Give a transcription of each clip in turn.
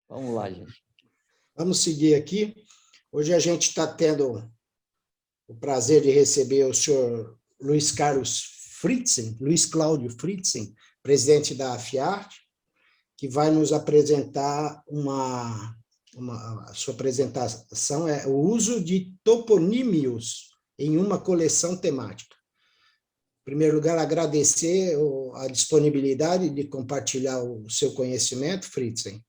Vamos lá, gente. Vamos seguir aqui. Hoje a gente está tendo o prazer de receber o senhor Luiz Carlos Fritzen, Luiz Cláudio Fritzen, presidente da AFIART, que vai nos apresentar a sua apresentação é o uso de toponímios em uma coleção temática. Em primeiro lugar, agradecer a disponibilidade de compartilhar o seu conhecimento, Fritzen,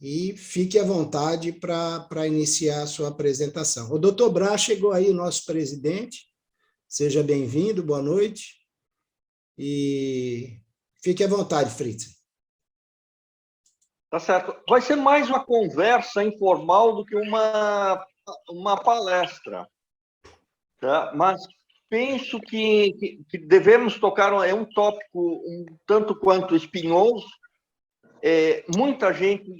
e fique à vontade para iniciar a sua apresentação. O doutor Braz chegou aí, o nosso presidente. Seja bem-vindo, boa noite. E fique à vontade, Fritzen. Tá certo. Vai ser mais uma conversa informal do que uma palestra. Tá? Mas penso que devemos tocar um tópico um tanto quanto espinhoso. Muita gente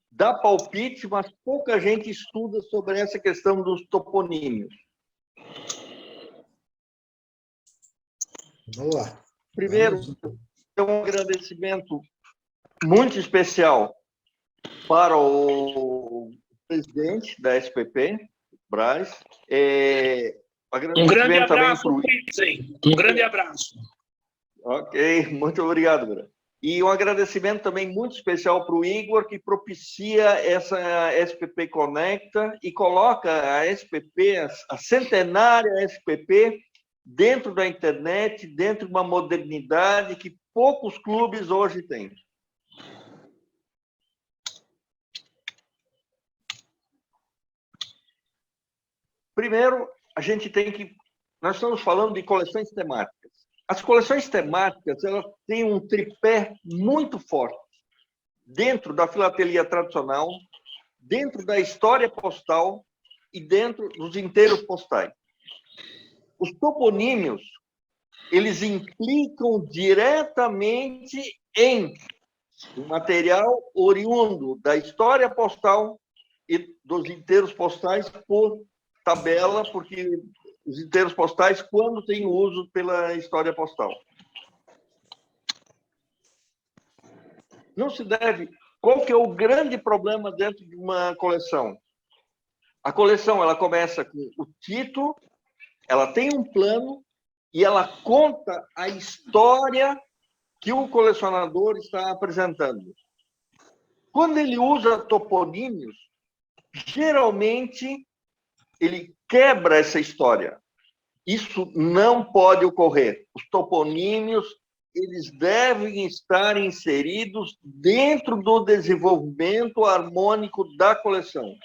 dá palpite, mas pouca gente estuda sobre essa questão dos toponímios. Vamos lá. Primeiro, um agradecimento muito especial para o presidente da SPP, Braz. Um grande abraço, Fritzen. Um grande abraço. Ok, muito obrigado, Braz. E um agradecimento também muito especial para o Igor, que propicia essa SPP Conecta e coloca a SPP, a centenária SPP, dentro da internet, dentro de uma modernidade que poucos clubes hoje têm. Primeiro, nós estamos falando de coleções temáticas. As coleções temáticas, elas têm um tripé muito forte dentro da filatelia tradicional, dentro da história postal e dentro dos inteiros postais. Os toponímios, eles implicam diretamente em um material oriundo da história postal e dos inteiros postais por tabela, porque os inteiros postais, quando tem uso pela história postal. Não se deve... Qual que é o grande problema dentro de uma coleção? A coleção, ela começa com o título, ela tem um plano e ela conta a história que o colecionador está apresentando. Quando ele usa toponímios, geralmente ele quebra essa história. Isso não pode ocorrer. Os toponímios, eles devem estar inseridos dentro do desenvolvimento harmônico da coleção.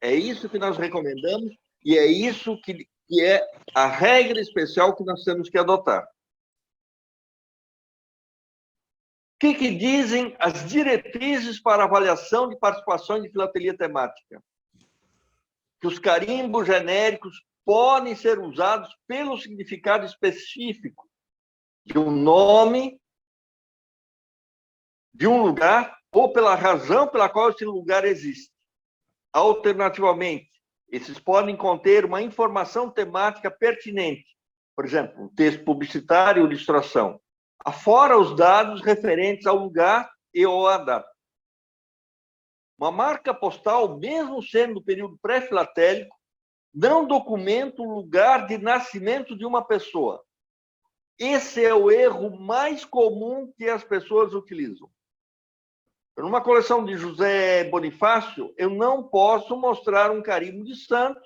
É isso que nós recomendamos e é isso que é a regra especial que nós temos que adotar. O que dizem as diretrizes para avaliação de participação de filatelia temática? Que os carimbos genéricos podem ser usados pelo significado específico de um nome, de um lugar, ou pela razão pela qual esse lugar existe. Alternativamente, esses podem conter uma informação temática pertinente, por exemplo, um texto publicitário ou ilustração, afora os dados referentes ao lugar e ou à data. Uma marca postal, mesmo sendo do período pré-filatélico, não documenta o lugar de nascimento de uma pessoa. Esse é o erro mais comum que as pessoas utilizam. Numa coleção de José Bonifácio, eu não posso mostrar um carimbo de santo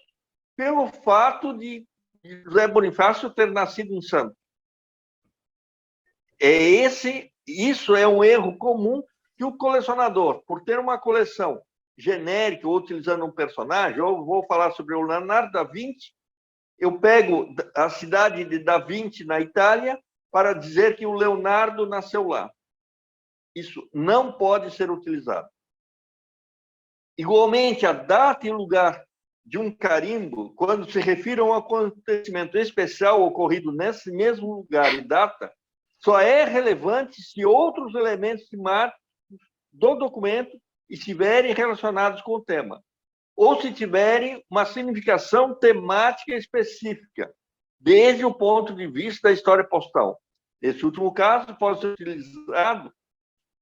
pelo fato de José Bonifácio ter nascido em Santos. Isso é um erro comum que o colecionador, por ter uma coleção genérica ou utilizando um personagem, eu vou falar sobre o Leonardo da Vinci, eu pego a cidade de Da Vinci, na Itália, para dizer que o Leonardo nasceu lá. Isso não pode ser utilizado. Igualmente, a data e lugar de um carimbo, quando se refere a um acontecimento especial ocorrido nesse mesmo lugar e data, só é relevante se outros elementos temáticos do documento estiverem relacionados com o tema, ou se tiverem uma significação temática específica, desde o ponto de vista da história postal. Nesse último caso, pode ser utilizado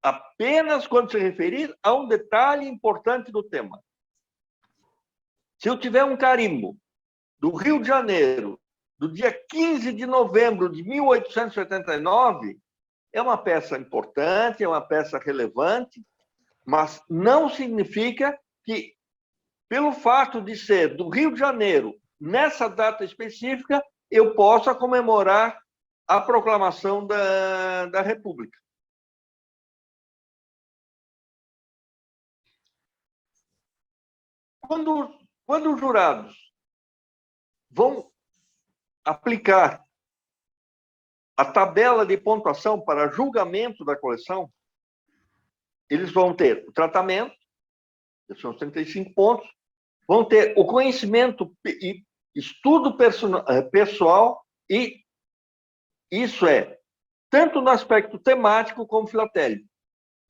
apenas quando se referir a um detalhe importante do tema. Se eu tiver um carimbo do Rio de Janeiro, do dia 15 de novembro de 1889, é uma peça importante, é uma peça relevante, mas não significa que, pelo fato de ser do Rio de Janeiro, nessa data específica, eu possa comemorar a proclamação da República. Quando os jurados vão aplicar a tabela de pontuação para julgamento da coleção, eles vão ter o tratamento, que são 35 pontos, vão ter o conhecimento e estudo pessoal, e isso é tanto no aspecto temático como filatélico.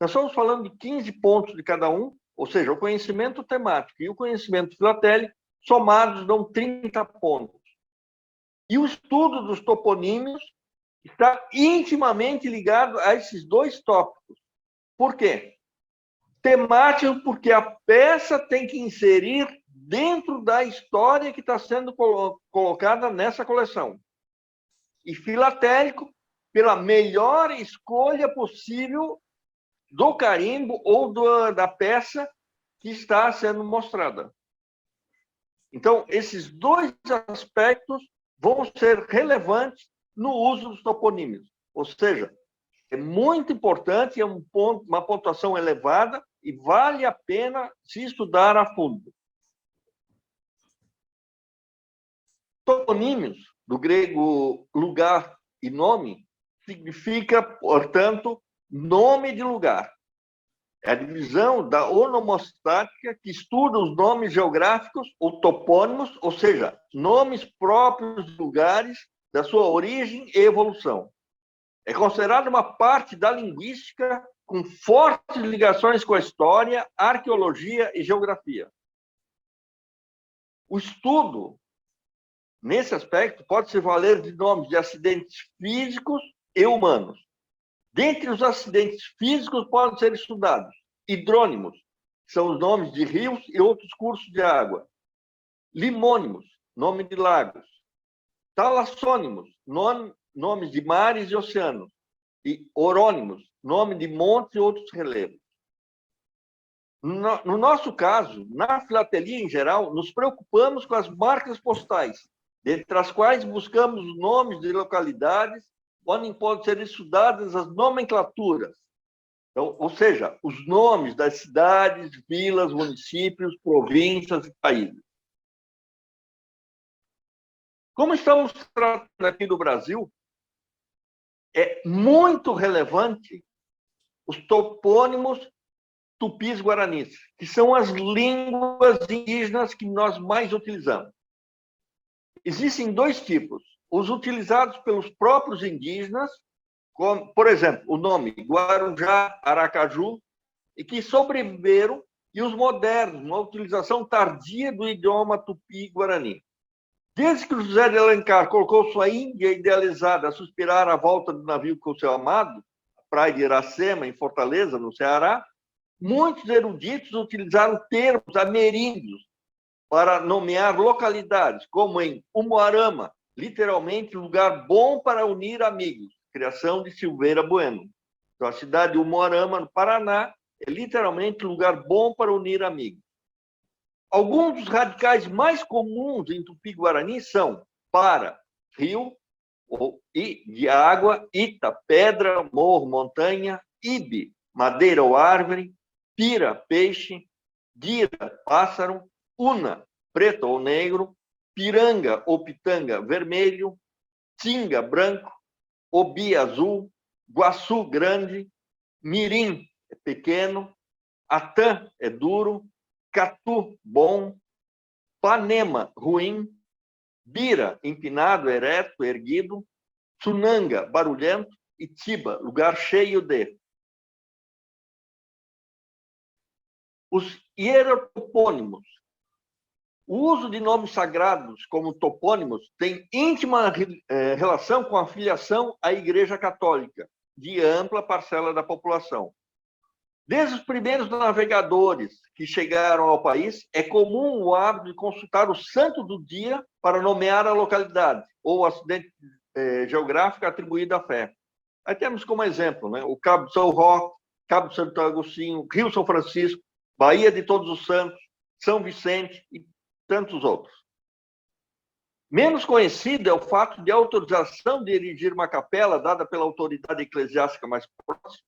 Nós estamos falando de 15 pontos de cada um, ou seja, o conhecimento temático e o conhecimento filatélico somados dão 30 pontos. E o estudo dos toponímios está intimamente ligado a esses dois tópicos. Por quê? Temático, porque a peça tem que inserir dentro da história que está sendo colocada nessa coleção. E filatélico, pela melhor escolha possível do carimbo ou da peça que está sendo mostrada. Então, esses dois aspectos vão ser relevantes no uso dos toponímios. Ou seja, é muito importante, é uma pontuação elevada e vale a pena se estudar a fundo. Toponímios, do grego lugar e nome, significa, portanto, nome de lugar. É a divisão da onomostática que estuda os nomes geográficos ou topônimos, ou seja, nomes próprios de lugares, da sua origem e evolução. É considerado uma parte da linguística com fortes ligações com a história, arqueologia e geografia. O estudo, nesse aspecto, pode se valer de nomes de acidentes físicos e humanos. Dentre os acidentes físicos podem ser estudados hidrônimos, que são os nomes de rios e outros cursos de água. Limônimos, nome de lagos. Talassônimos, nomes de mares e oceanos. E orônimos, nome de montes e outros relevos. No nosso caso, na filatelia em geral, nos preocupamos com as marcas postais, dentre as quais buscamos os nomes de localidades onde podem ser estudadas as nomenclaturas. Então, ou seja, os nomes das cidades, vilas, municípios, províncias e países. Como estamos tratando aqui do Brasil, é muito relevante os topônimos tupis-guaranis, que são as línguas indígenas que nós mais utilizamos. Existem dois tipos. Os utilizados pelos próprios indígenas, como, por exemplo, o nome Guarujá, Aracaju, e que sobreviveram, e os modernos, uma utilização tardia do idioma tupi-guarani. Desde que o José de Alencar colocou sua Índia idealizada a suspirar à volta do navio com seu amado, a praia de Iracema, em Fortaleza, no Ceará, muitos eruditos utilizaram termos ameríndios para nomear localidades, como em Umuarama, literalmente lugar bom para unir amigos, criação de Silveira Bueno. Então, a cidade de Umuarama, no Paraná, é literalmente lugar bom para unir amigos. Alguns dos radicais mais comuns em Tupi-Guarani são para, rio, e de água, ita, pedra, morro, montanha, ibe, madeira ou árvore, pira, peixe, dira, pássaro, una, preto ou negro, piranga ou pitanga, vermelho, tinga, branco, obi, azul, guaçu, grande, mirim, é pequeno, atã, é duro, catu, bom, panema, ruim, bira, empinado, ereto, erguido, tsunanga, barulhento, e tiba, lugar cheio de. Os hierotopônimos. O uso de nomes sagrados como topônimos tem íntima relação com a filiação à Igreja Católica, de ampla parcela da população. Desde os primeiros navegadores que chegaram ao país, é comum o hábito de consultar o santo do dia para nomear a localidade ou o acidente geográfico atribuído à fé. Aí temos como exemplo, né, o Cabo de São Roque, Cabo de Santo Agostinho, Rio São Francisco, Baía de Todos os Santos, São Vicente e tantos outros. Menos conhecido é o fato de a autorização de erigir uma capela dada pela autoridade eclesiástica mais próxima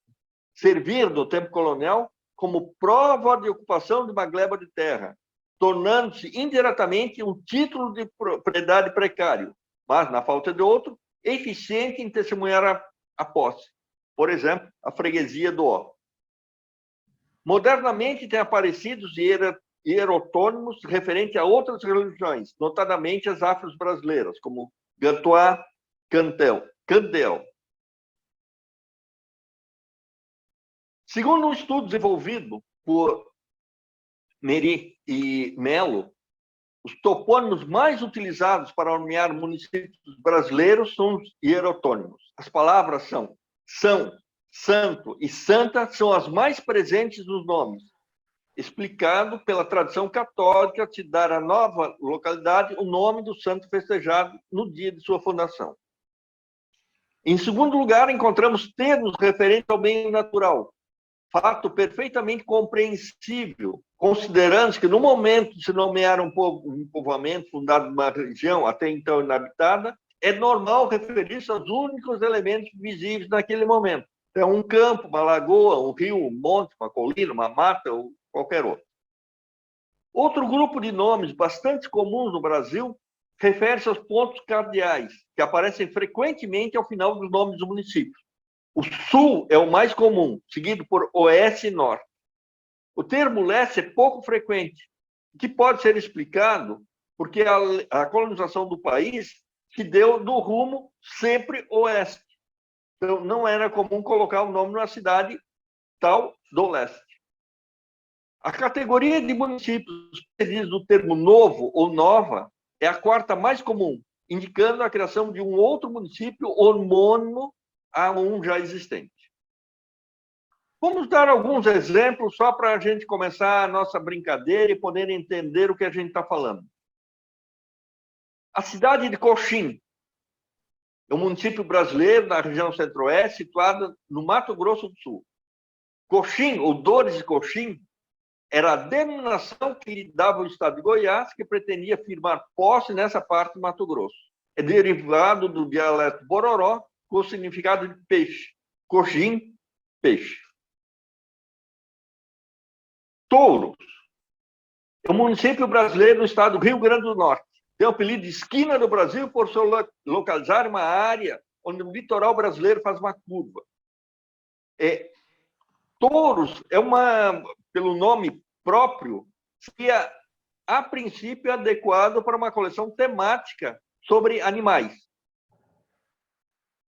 servir no tempo colonial como prova de ocupação de uma gleba de terra, tornando-se indiretamente um título de propriedade precário, mas, na falta de outro, eficiente em testemunhar a posse. Por exemplo, a freguesia do Ó. Modernamente, têm aparecido os hierotônimos referentes a outras religiões, notadamente as afro-brasileiras, como Gantuá, Candel. Segundo um estudo desenvolvido por Neri e Melo, os topônimos mais utilizados para nomear municípios brasileiros são os hierotônimos. As palavras são, santo e santa são as mais presentes nos nomes, explicado pela tradição católica de dar à nova localidade o nome do santo festejado no dia de sua fundação. Em segundo lugar, encontramos termos referentes ao meio natural, fato perfeitamente compreensível, considerando que no momento de se nomear um povoamento fundado numa região até então inabitada, é normal referir-se aos únicos elementos visíveis naquele momento. Então, um campo, uma lagoa, um rio, um monte, uma colina, uma mata ou qualquer outro. Outro grupo de nomes bastante comuns no Brasil refere-se aos pontos cardeais, que aparecem frequentemente ao final dos nomes dos municípios. O sul é o mais comum, seguido por oeste e norte. O termo leste é pouco frequente, o que pode ser explicado porque a colonização do país se deu do rumo sempre oeste. Então, não era comum colocar o nome numa cidade tal do leste. A categoria de municípios precedidos do termo novo ou nova é a quarta mais comum, indicando a criação de um outro município homônimo a um já existente. Vamos dar alguns exemplos só para a gente começar a nossa brincadeira e poder entender o que a gente está falando. A cidade de Coxim é um município brasileiro na região centro-oeste, situada no Mato Grosso do Sul. Coxim, ou Dores de Coxim, era a denominação que lhe dava o estado de Goiás, que pretendia firmar posse nessa parte do Mato Grosso. É derivado do dialeto bororó, com o significado de peixe. Coxim, peixe. Touros é um município brasileiro no estado do Rio Grande do Norte. Tem o apelido de esquina do Brasil por se localizar em uma área onde o litoral brasileiro faz uma curva. Touros é pelo nome próprio, seria, a princípio, adequado para uma coleção temática sobre animais.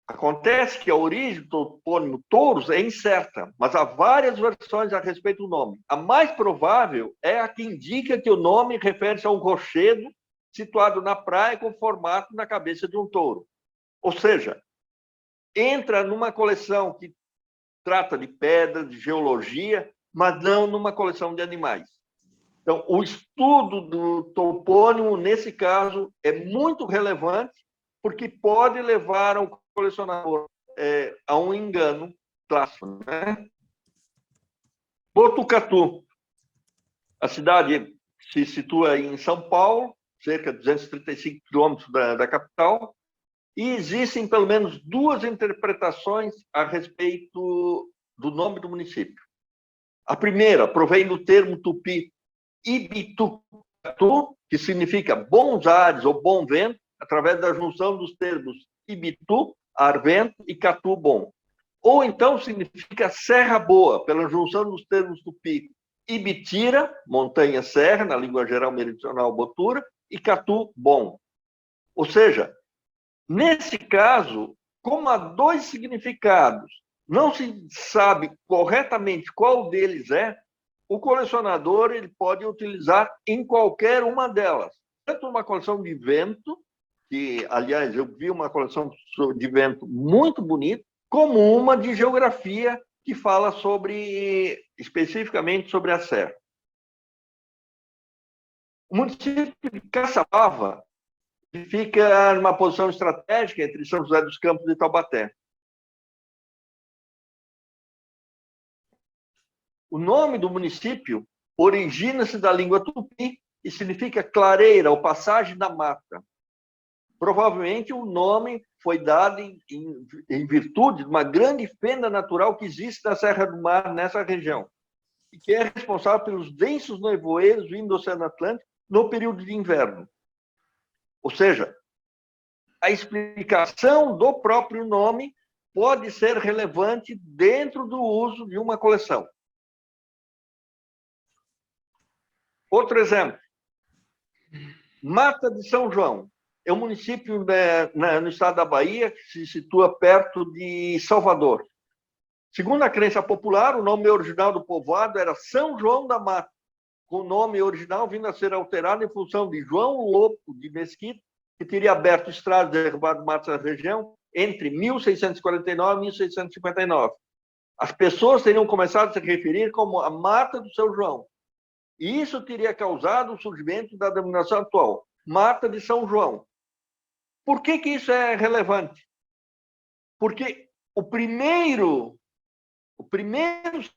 Acontece que a origem do topônimo Touros é incerta, mas há várias versões a respeito do nome. A mais provável é a que indica que o nome refere-se a um rochedo situado na praia com formato na cabeça de um touro. Ou seja, entra numa coleção que trata de pedras, de geologia, mas não numa coleção de animais. Então, o estudo do topônimo, nesse caso, é muito relevante, porque pode levar ao colecionador a um engano clássico, né? Botucatu. A cidade se situa em São Paulo, cerca de 235 quilômetros da capital, e existem pelo menos duas interpretações a respeito do nome do município. A primeira provém do termo tupi Ibitucatu, que significa bons ares ou bom vento, através da junção dos termos Ibitu, ar vento, e Catu, bom. Ou então significa serra boa, pela junção dos termos tupi Ibitira, montanha serra, na língua geral meridional botura, e Catu, bom. Ou seja, nesse caso, como há dois significados, não se sabe corretamente qual deles é, o colecionador ele pode utilizar em qualquer uma delas. Tanto uma coleção de vento, que, aliás, eu vi uma coleção de vento muito bonita, como uma de geografia, que fala especificamente sobre a serra. O município de Caçapava fica numa posição estratégica entre São José dos Campos e Taubaté. O nome do município origina-se da língua tupi e significa clareira ou passagem da mata. Provavelmente o nome foi dado em virtude de uma grande fenda natural que existe na Serra do Mar, nessa região, e que é responsável pelos densos nevoeiros vindo do Oceano Atlântico no período de inverno. Ou seja, a explicação do próprio nome pode ser relevante dentro do uso de uma coleção. Outro exemplo. Mata de São João. É um município no estado da Bahia, que se situa perto de Salvador. Segundo a crença popular, o nome original do povoado era São João da Mata, com o nome original vindo a ser alterado em função de João Lopo de Mesquita, que teria aberto estradas e derrubado matos na região entre 1649 e 1659. As pessoas teriam começado a se referir como a Mata do São João. E isso teria causado o surgimento da denominação atual, Mata de São João. Por que isso é relevante? Porque o primeiro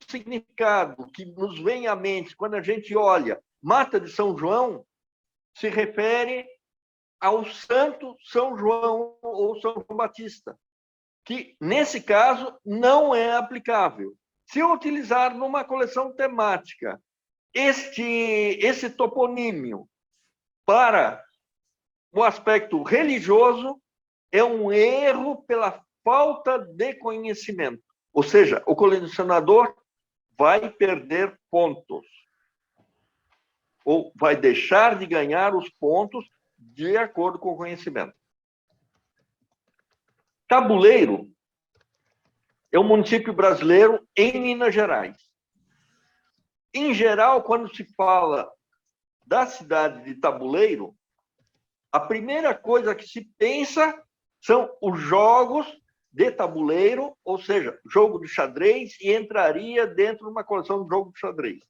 significado que nos vem à mente quando a gente olha Mata de São João se refere ao santo São João ou São João Batista, que, nesse caso, não é aplicável. Se eu utilizar numa coleção temática esse toponímio para o aspecto religioso, é um erro pela falta de conhecimento. Ou seja, o colecionador vai perder pontos. Ou vai deixar de ganhar os pontos de acordo com o conhecimento. Tabuleiro é um município brasileiro em Minas Gerais. Em geral, quando se fala da cidade de Tabuleiro, a primeira coisa que se pensa são os jogos de tabuleiro, ou seja, jogo de xadrez, e entraria dentro de uma coleção de jogo de xadrez.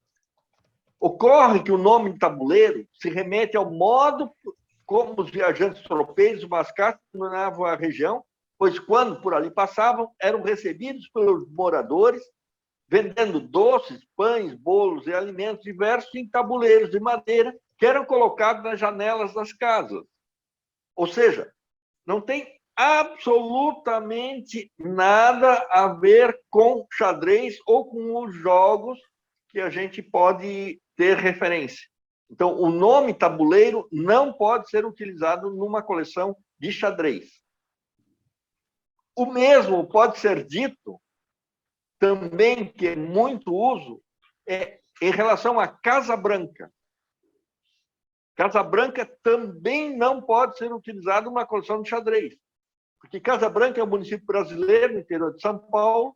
Ocorre que o nome de tabuleiro se remete ao modo como os viajantes tropeiros e mascates dominavam a região, pois quando por ali passavam, eram recebidos pelos moradores, vendendo doces, pães, bolos e alimentos diversos em tabuleiros de madeira que eram colocados nas janelas das casas. Ou seja, não tem absolutamente nada a ver com xadrez ou com os jogos que a gente pode ter referência. Então, o nome tabuleiro não pode ser utilizado numa coleção de xadrez. O mesmo pode ser dito também, que é muito uso, em relação à Casa Branca. Casa Branca também não pode ser utilizada numa coleção de xadrez, porque Casa Branca é um município brasileiro, no interior de São Paulo,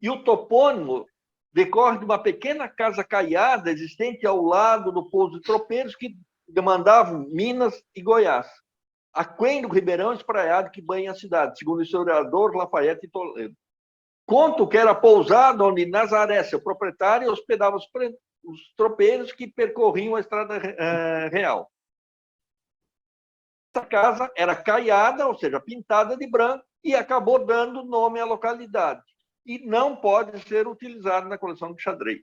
e o topônimo decorre de uma pequena casa caiada existente ao lado do pouso de tropeiros que demandavam Minas e Goiás, aquém do ribeirão espraiado que banha a cidade, segundo o historiador Lafayette Toledo. Conto que era a pousada onde Nazaré, seu proprietário, hospedava os tropeiros que percorriam a estrada real. Essa casa era caiada, ou seja, pintada de branco, e acabou dando nome à localidade. E não pode ser utilizado na coleção de xadrez.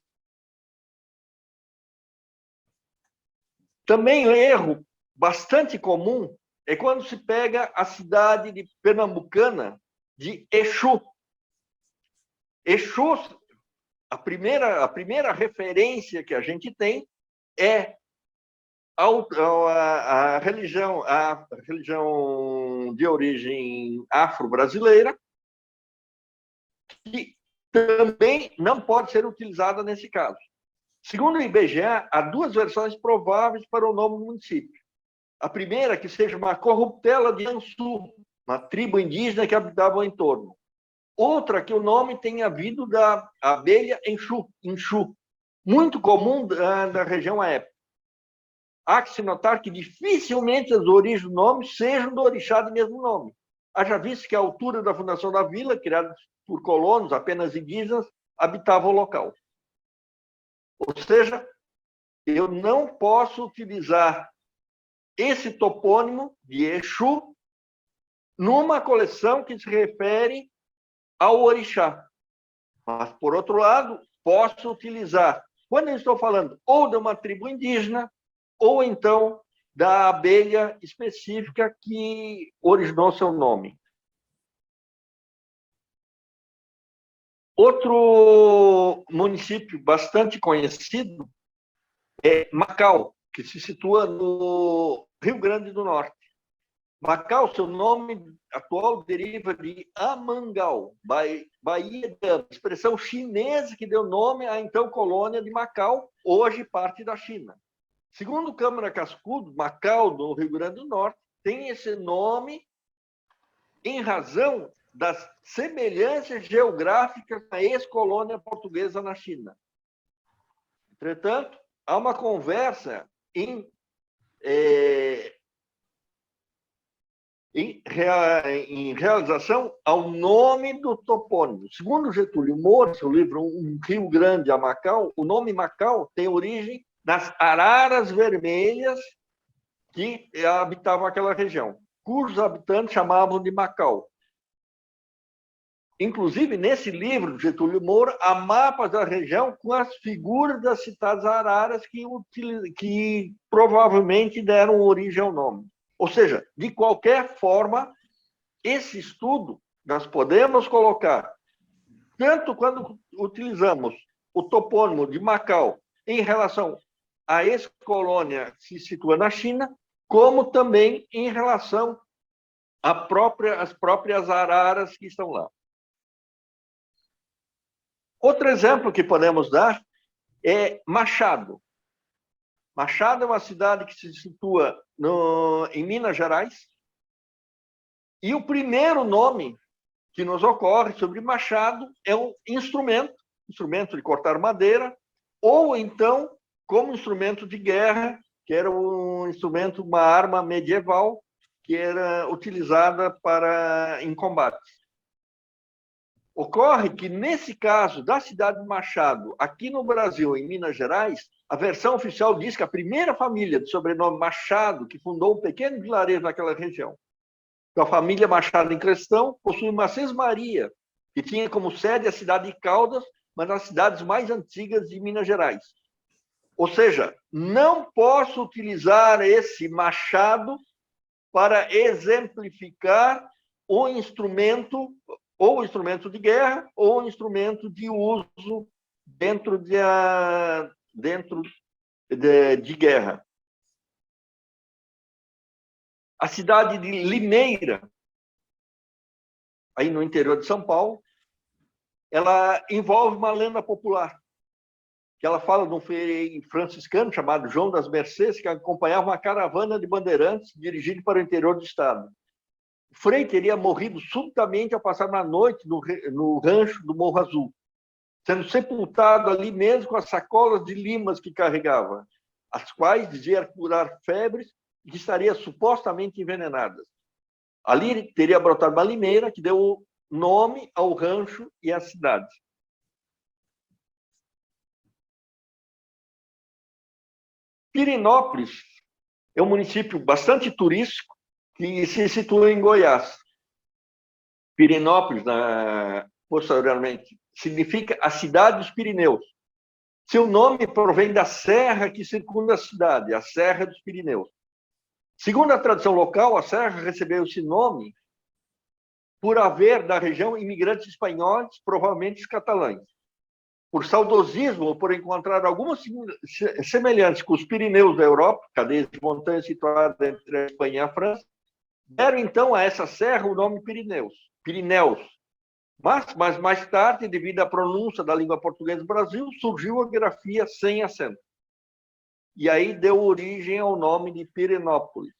Também erro bastante comum é quando se pega a cidade de pernambucana de Exu. Exu, a primeira referência que a gente tem é a religião de origem afro-brasileira, que também não pode ser utilizada nesse caso. Segundo o IBGE, há duas versões prováveis para o nome do município. A primeira, que seja uma corruptela de Ansu, uma tribo indígena que habitava o entorno. Outra, que o nome tenha vindo da abelha Enxu, muito comum da região à época. Há que se notar que dificilmente as origens do nome sejam do orixá de mesmo nome. Haja visto que a altura da fundação da vila, criada por colonos, apenas indígenas, habitavam o local. Ou seja, eu não posso utilizar esse topônimo de Exu numa coleção que se refere ao orixá. Mas, por outro lado, posso utilizar, quando eu estou falando ou de uma tribo indígena, ou então da abelha específica que originou seu nome. Outro município bastante conhecido é Macau, que se situa no Rio Grande do Norte. Macau, seu nome atual deriva de Amangau, Baía de Ama, expressão chinesa que deu nome à então colônia de Macau, hoje parte da China. Segundo Câmara Cascudo, Macau, no Rio Grande do Norte, tem esse nome em razão das semelhanças geográficas da ex-colônia portuguesa na China. Entretanto, há uma conversa em realização ao nome do topônimo. Segundo Getúlio Moura, seu livro Um Rio Grande a Macau, o nome Macau tem origem nas araras vermelhas que habitavam aquela região, cujos habitantes chamavam de Macau. Inclusive, nesse livro, Getúlio Moura, há mapas da região com as figuras das citadas araras que provavelmente deram origem ao nome. Ou seja, de qualquer forma, esse estudo nós podemos colocar, tanto quando utilizamos o topônimo de Macau em relação à ex-colônia que se situa na China, como também em relação às próprias araras que estão lá. Outro exemplo que podemos dar é Machado. Machado é uma cidade que se situa em Minas Gerais. E o primeiro nome que nos ocorre sobre Machado é um instrumento de cortar madeira, ou então como instrumento de guerra, que era um instrumento, uma arma medieval, que era utilizada em combates. Ocorre que, nesse caso da cidade de Machado, aqui no Brasil, em Minas Gerais, a versão oficial diz que a primeira família de sobrenome Machado, que fundou um pequeno vilarejo naquela região, a família Machado em Crestão, possui uma sesmaria, que tinha como sede a cidade de Caldas, uma das cidades mais antigas de Minas Gerais. Ou seja, não posso utilizar esse Machado para exemplificar o instrumento, ou instrumento de guerra, ou instrumento de uso dentro de guerra. A cidade de Limeira, aí no interior de São Paulo, ela envolve uma lenda popular, que ela fala de um frei franciscano chamado João das Mercês, que acompanhava uma caravana de bandeirantes dirigida para o interior do estado. O frei teria morrido subitamente ao passar uma noite no rancho do Morro Azul, sendo sepultado ali mesmo com as sacolas de limas que carregava, as quais dizia curar febres e que estaria supostamente envenenadas. Ali teria brotado uma limeira que deu nome ao rancho e à cidade. Pirenópolis é um município bastante turístico que se situa em Goiás. Pirenópolis, posteriormente, significa a cidade dos Pirineus. Seu nome provém da serra que circunda a cidade, a Serra dos Pirineus. Segundo a tradição local, a serra recebeu esse nome por haver da região imigrantes espanhóis, provavelmente catalães. Por saudosismo ou por encontrar algumas semelhanças com os Pirineus da Europa, cadeias de montanhas situadas entre a Espanha e a França, deram então a essa serra o nome Pirineus. Mas mais tarde, devido à pronúncia da língua portuguesa do Brasil, surgiu a grafia sem acento. E aí deu origem ao nome de Pirenópolis.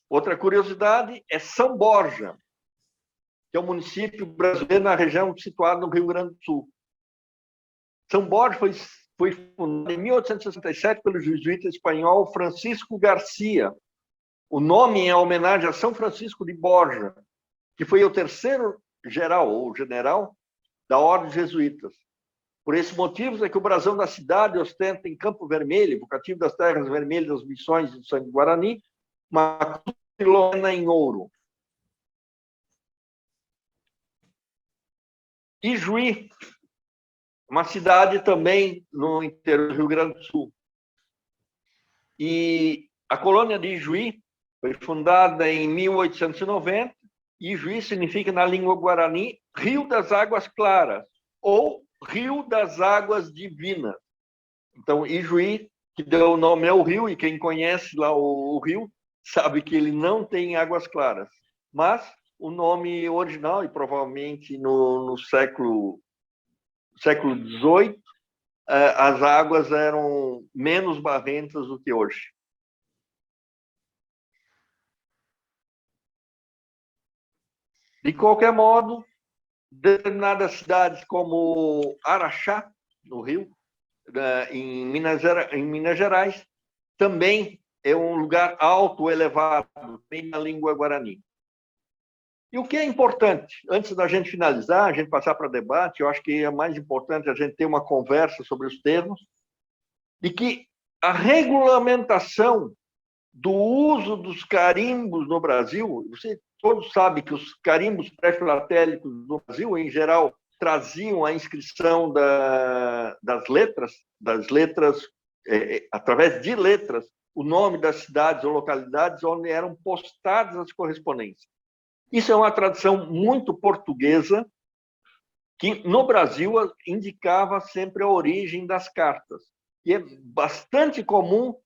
Outra curiosidade é São Borja, que é um município brasileiro na região situada no Rio Grande do Sul. São Borja foi fundado em 1867 pelo jesuíta espanhol Francisco Garcia. O nome é em homenagem a São Francisco de Borja, que foi o terceiro geral, ou general, da Ordem dos Jesuítas. Por esses motivos é que o brasão da cidade ostenta em campo vermelho, evocativo das terras vermelhas das missões de sangue guarani, uma cruz em ouro. Ijuí, uma cidade também no interior do Rio Grande do Sul. E a colônia de Ijuí foi fundada em 1890. Ijuí significa, na língua guarani, Rio das Águas Claras, ou Rio das Águas Divinas. Então, Ijuí, que deu o nome ao rio, e quem conhece lá o rio, sabe que ele não tem águas claras. Mas o nome original, e provavelmente no século XVIII, as águas eram menos barrentas do que hoje. De qualquer modo, determinadas cidades como Araxá, no Rio, em Minas Gerais, também é um lugar alto, elevado, bem na língua guarani. E o que é importante, antes da gente finalizar, a gente passar para debate, eu acho que é mais importante a gente ter uma conversa sobre os termos, de que a regulamentação do uso dos carimbos no Brasil, você todos sabem que os carimbos pré-filatélicos no Brasil, em geral, traziam a inscrição das letras, através de letras, o nome das cidades ou localidades onde eram postadas as correspondências. Isso é uma tradição muito portuguesa, que no Brasil indicava sempre a origem das cartas. E é bastante comum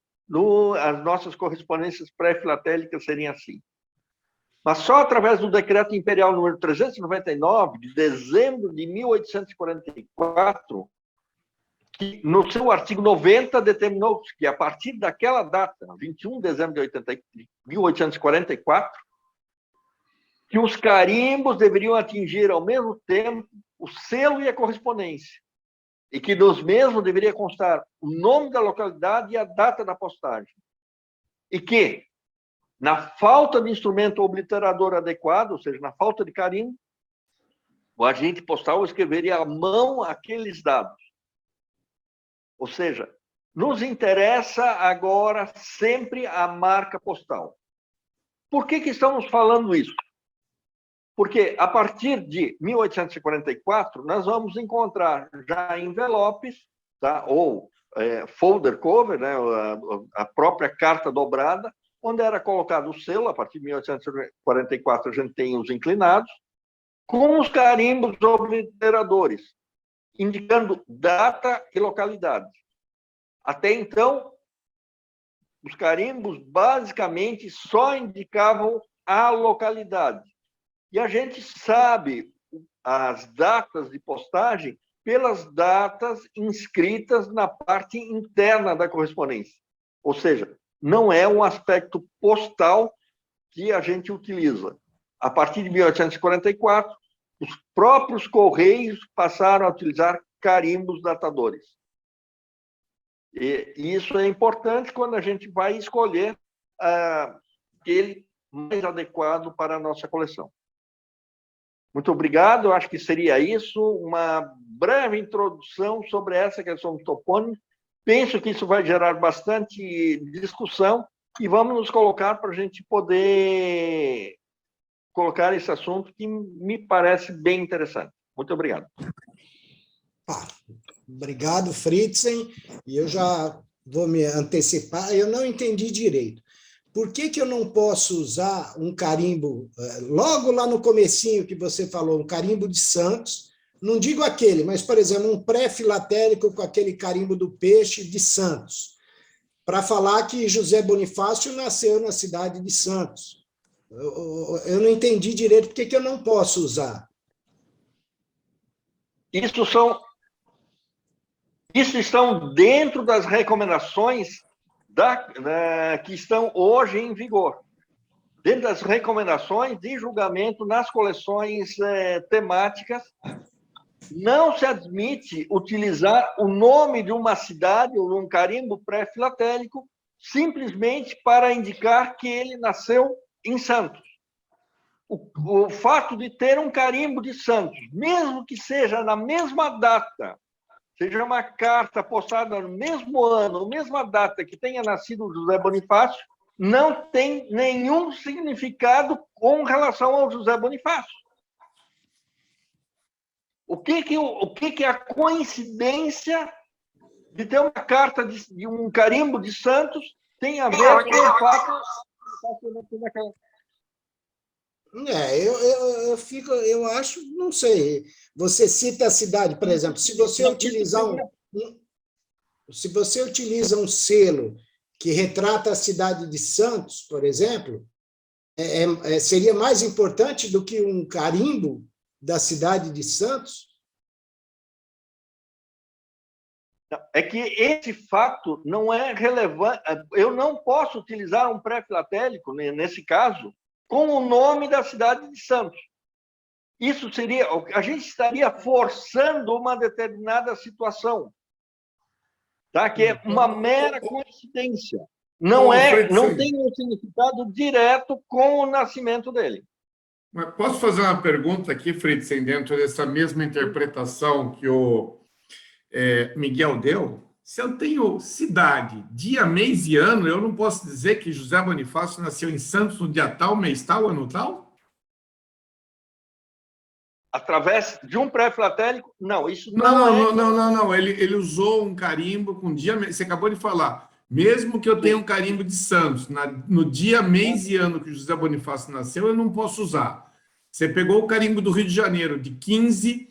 as nossas correspondências pré-filatélicas serem assim. Mas só através do Decreto Imperial número 399, de dezembro de 1844, que no seu artigo 90 determinou que a partir daquela data, 21 de dezembro de 1844, que os carimbos deveriam atingir ao mesmo tempo o selo e a correspondência, e que nos mesmos deveria constar o nome da localidade e a data da postagem. E que, na falta de instrumento obliterador adequado, ou seja, na falta de carimbo, o agente postal escreveria à mão aqueles dados. Ou seja, nos interessa agora sempre a marca postal. Por que estamos falando isso? Porque, a partir de 1844, nós vamos encontrar já envelopes, tá? Ou folder cover, né? A própria carta dobrada, onde era colocado o selo. A partir de 1844, a gente tem os inclinados, com os carimbos obliteradores, indicando data e localidade. Até então, os carimbos basicamente só indicavam a localidade. E a gente sabe as datas de postagem pelas datas inscritas na parte interna da correspondência. Ou seja, não é um aspecto postal que a gente utiliza. A partir de 1844, os próprios Correios passaram a utilizar carimbos datadores. E isso é importante quando a gente vai escolher aquele mais adequado para a nossa coleção. Muito obrigado, eu acho que seria isso, uma breve introdução sobre essa questão do topônimo. Penso que isso vai gerar bastante discussão e vamos nos colocar para a gente poder colocar esse assunto que me parece bem interessante. Muito obrigado. Obrigado, Fritzen. E eu já vou me antecipar, eu não entendi direito. Por que eu não posso usar um carimbo, logo lá no comecinho que você falou, um carimbo de Santos, não digo aquele, mas, por exemplo, um pré-filatélico com aquele carimbo do peixe de Santos, para falar que José Bonifácio nasceu na cidade de Santos. Eu não entendi direito por que eu não posso usar. Isso estão dentro das recomendações que estão hoje em vigor. Dentro das recomendações de julgamento nas coleções temáticas, não se admite utilizar o nome de uma cidade ou um carimbo pré-filatélico simplesmente para indicar que ele nasceu em Santos. o fato de ter um carimbo de Santos, mesmo que seja na mesma data, seja uma carta postada no mesmo ano, na mesma data que tenha nascido José Bonifácio, não tem nenhum significado com relação ao José Bonifácio. O que é a coincidência de ter uma carta de um carimbo de Santos tem a ver com o fato eu acho, não sei. Você cita a cidade, por exemplo, se você utiliza um selo que retrata a cidade de Santos, por exemplo, seria mais importante do que um carimbo da cidade de Santos? É que esse fato não é relevante. Eu não posso utilizar um pré-filatélico, nesse caso, com o nome da cidade de Santos. Isso seria... A gente estaria forçando uma determinada situação, tá? Que é uma mera coincidência. Não tem um significado direto com o nascimento dele. Mas posso fazer uma pergunta aqui, Fritzen, dentro dessa mesma interpretação que o Miguel deu? Se eu tenho cidade, dia, mês e ano, eu não posso dizer que José Bonifácio nasceu em Santos no dia tal, mês tal, ano tal? Através de um pré-filatélico? Não, isso não é... Não. Ele usou um carimbo com dia... Você acabou de falar. Mesmo que eu tenha um carimbo de Santos, no dia, mês e ano que José Bonifácio nasceu, eu não posso usar. Você pegou o carimbo do Rio de Janeiro, de 15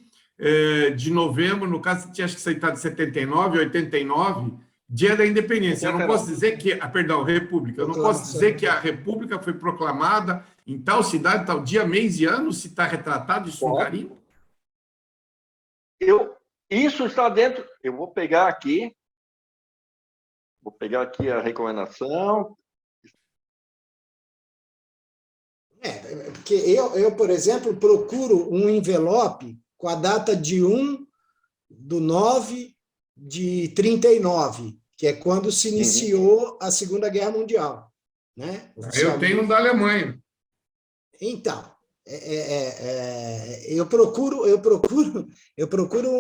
de novembro, no caso, você tinha acho que aceitado de 79, 89, dia da independência. Eu não posso dizer que... Perdão, República. Eu não posso dizer que a República foi proclamada em tal cidade, tal dia, mês e ano, se está retratado isso no carimbo? Isso está dentro... Eu vou pegar aqui a recomendação. Porque eu, por exemplo, procuro um envelope com a data de 1/9/39, que é quando se iniciou a Segunda Guerra Mundial. Né? Eu tenho um da Alemanha. Então, eu procuro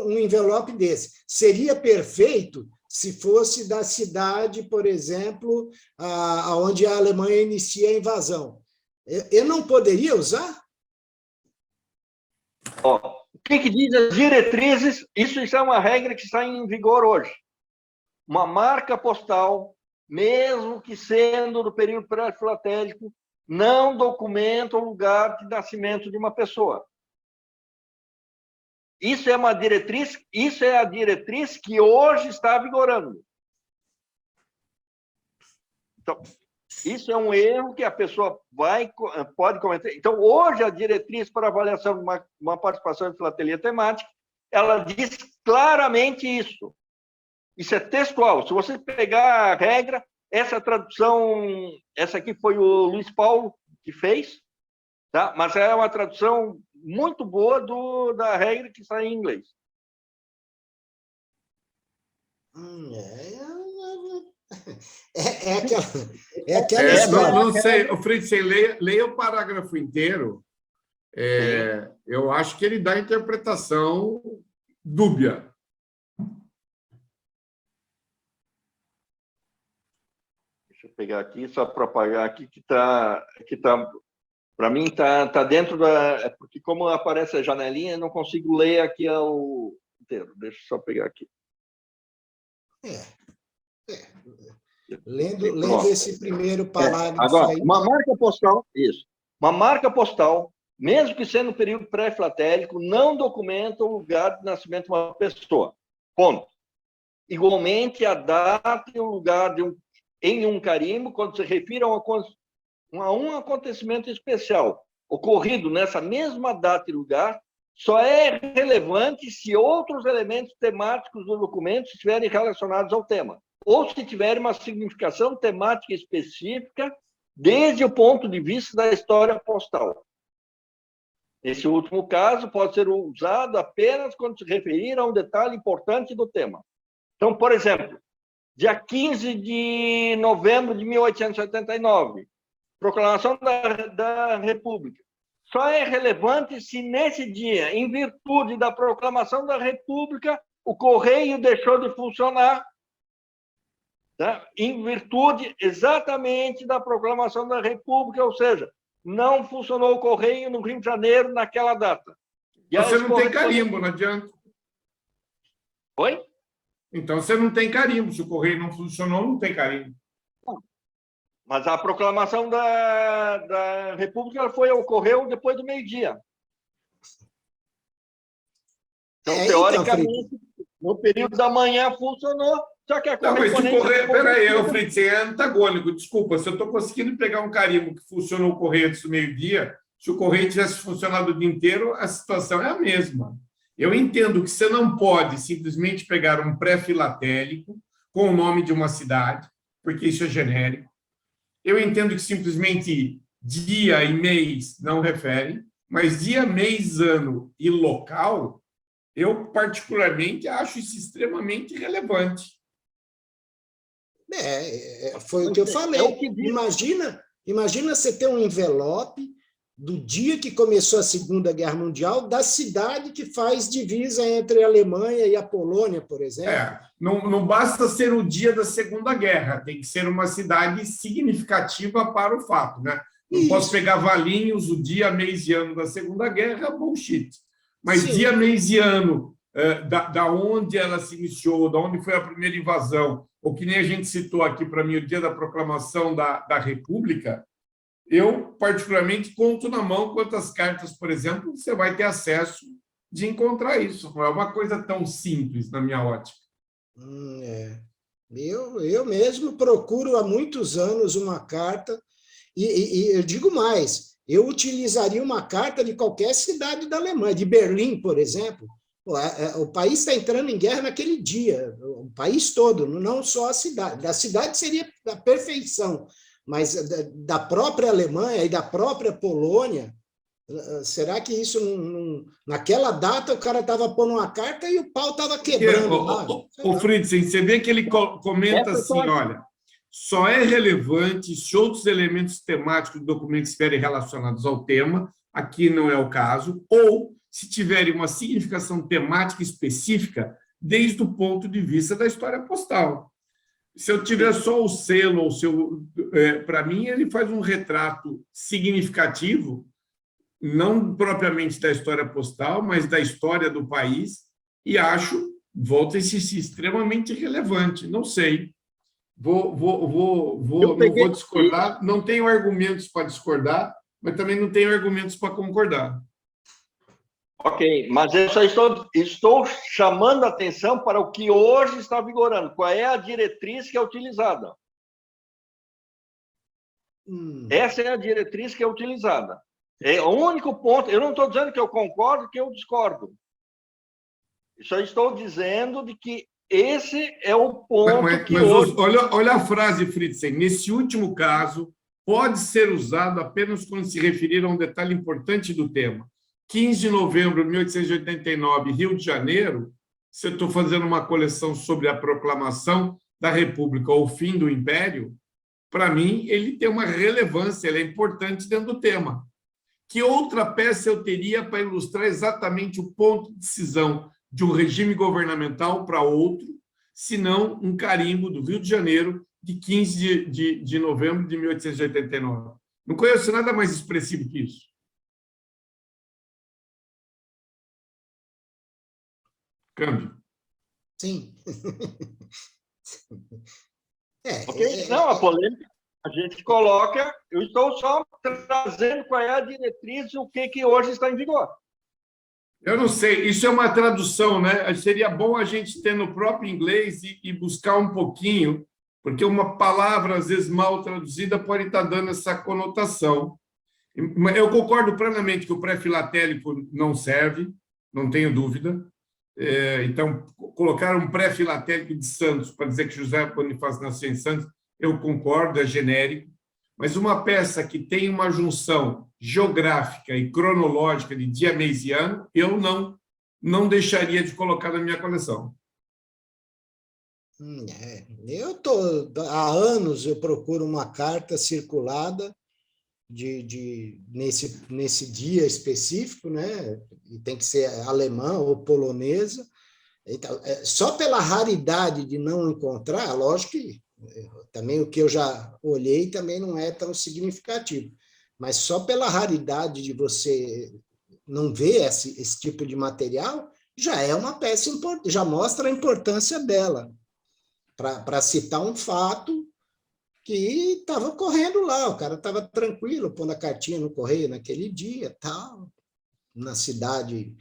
um envelope desse. Seria perfeito se fosse da cidade, por exemplo, onde a Alemanha inicia a invasão. Eu não poderia usar? O que diz as diretrizes? Isso é uma regra que está em vigor hoje. Uma marca postal, mesmo que sendo do período pré-filatélico, não documenta o lugar de nascimento de uma pessoa. Isso é uma diretriz, isso é a diretriz que hoje está vigorando. Então, isso é um erro que a pessoa pode cometer. Então, hoje, a diretriz para avaliação de uma participação em filatelia temática, ela diz claramente isso. Isso é textual. Se você pegar a regra, essa tradução, essa aqui foi o Luiz Paulo que fez, tá? Mas é uma tradução muito boa da regra que está em inglês. Não sei, o Fritzen, leia o parágrafo inteiro. Eu acho que ele dá interpretação dúbia. Deixa eu pegar aqui, só propagar aqui, que tá para mim, está dentro da... Porque como aparece a janelinha, eu não consigo ler aqui o inteiro. Deixa eu só pegar aqui. Lendo esse primeiro parágrafo agora, aí... Uma marca postal, isso. Uma marca postal, mesmo que seja no período pré-filatélico, não documenta o lugar de nascimento de uma pessoa. Ponto. Igualmente, a data e o lugar em um carimbo, quando se refere a um acontecimento especial ocorrido nessa mesma data e lugar, só é relevante se outros elementos temáticos do documento estiverem relacionados ao tema, ou se tiver uma significação temática específica desde o ponto de vista da história postal. Esse último caso pode ser usado apenas quando se referir a um detalhe importante do tema. Então, por exemplo, dia 15 de novembro de 1889, proclamação da República. só é relevante se nesse dia, em virtude da proclamação da República, o correio deixou de funcionar, tá? Em virtude exatamente da proclamação da República, ou seja, não funcionou o correio no Rio de Janeiro naquela data. E Você as não tem correspondentes- carimbo, não adianta. Oi? Então, você não tem carimbo. Se o correio não funcionou, não tem carimbo. Mas a proclamação da República ocorreu depois do meio-dia. Então, Então, teoricamente, no período da manhã funcionou, só que a Não, mas se o correspondente... correio... Peraí, Fritz, é antagônico. Desculpa, se eu estou conseguindo pegar um carimbo que funcionou o correio antes do meio-dia, se o correio tivesse funcionado o dia inteiro, a situação é a mesma. Eu entendo que você não pode simplesmente pegar um pré-filatélico com o nome de uma cidade, porque isso é genérico. Eu entendo que simplesmente dia e mês não refere, mas dia, mês, ano e local, eu particularmente acho isso extremamente relevante. Foi o que eu falei. É o que diz. Imagina você ter um envelope do dia que começou a Segunda Guerra Mundial, da cidade que faz divisa entre a Alemanha e a Polônia, por exemplo. Não basta ser o dia da Segunda Guerra, tem que ser uma cidade significativa para o fato, né? Não Isso. posso pegar Valinhos, o dia, mês e ano da Segunda Guerra, bullshit. Mas Sim. dia, mês e ano, da onde ela se iniciou, da onde foi a primeira invasão, ou que nem a gente citou aqui para mim, o dia da proclamação da República, eu, particularmente, conto na mão quantas cartas, por exemplo, você vai ter acesso de encontrar isso. Não é uma coisa tão simples, na minha ótica. Eu mesmo procuro há muitos anos uma carta, e eu digo mais, eu utilizaria uma carta de qualquer cidade da Alemanha, de Berlim, por exemplo. O país está entrando em guerra naquele dia, o país todo, não só a cidade. A cidade seria a perfeição, mas da própria Alemanha e da própria Polônia, será que isso naquela data o cara estava pondo uma carta e o pau estava quebrando lá? O Fritzen, você vê que ele comenta assim, olha, só é relevante se outros elementos temáticos do documento estiverem relacionados ao tema, aqui não é o caso, ou se tiverem uma significação temática específica desde o ponto de vista da história postal. Se eu tiver só o selo, para mim, ele faz um retrato significativo, não propriamente da história postal, mas da história do país, e acho, volta a insistir, extremamente relevante. Não sei. Não vou discordar, não tenho argumentos para discordar, mas também não tenho argumentos para concordar. Ok, mas eu só estou chamando a atenção para o que hoje está vigorando. Qual é a diretriz que é utilizada? Essa é a diretriz que é utilizada. É o único ponto. Eu não estou dizendo que eu concordo, que eu discordo. Eu só estou dizendo de que esse é o ponto mas hoje... olha a frase, Fritzen. Nesse último caso, pode ser usado apenas quando se referir a um detalhe importante do tema. 15 de novembro de 1889, Rio de Janeiro, se eu estou fazendo uma coleção sobre a proclamação da República ou o fim do Império, para mim, ele tem uma relevância, ele é importante dentro do tema. Que outra peça eu teria para ilustrar exatamente o ponto de decisão de um regime governamental para outro, senão um carimbo do Rio de Janeiro de 15 de novembro de 1889? Não conheço nada mais expressivo que isso. Câmbio. Sim. Não, a polêmica a gente coloca, eu estou só trazendo qual é a diretriz e o que hoje está em vigor. Eu não sei, isso é uma tradução, né? Seria bom a gente ter no próprio inglês e buscar um pouquinho, porque uma palavra, às vezes, mal traduzida pode estar dando essa conotação. Eu concordo plenamente que o pré-filatélico não serve, não tenho dúvida. Então, colocar um pré-filatélico de Santos para dizer que José Bonifácio nasceu em Santos, eu concordo, é genérico, mas uma peça que tem uma junção geográfica e cronológica de dia, mês e ano, eu não deixaria de colocar na minha coleção. Há anos eu procuro uma carta circulada nesse dia específico, né? E tem que ser alemã ou polonesa. Então, só pela raridade de não encontrar, lógico que também o que eu já olhei também não é tão significativo, mas só pela raridade de você não ver esse tipo de material, já é uma peça importante, já mostra a importância dela, para citar um fato que estava ocorrendo lá, o cara estava tranquilo, pondo a cartinha no correio naquele dia, tal, na cidade,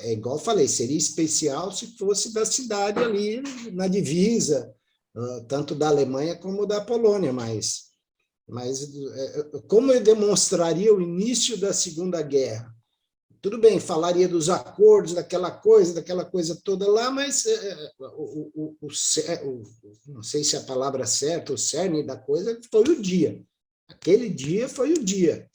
igual eu falei, seria especial se fosse da cidade ali, na divisa, tanto da Alemanha como da Polônia, mas como eu demonstraria o início da Segunda Guerra? Tudo bem, falaria dos acordos, daquela coisa toda lá, mas não sei se a palavra certa, o cerne da coisa foi o dia. Aquele dia foi o dia.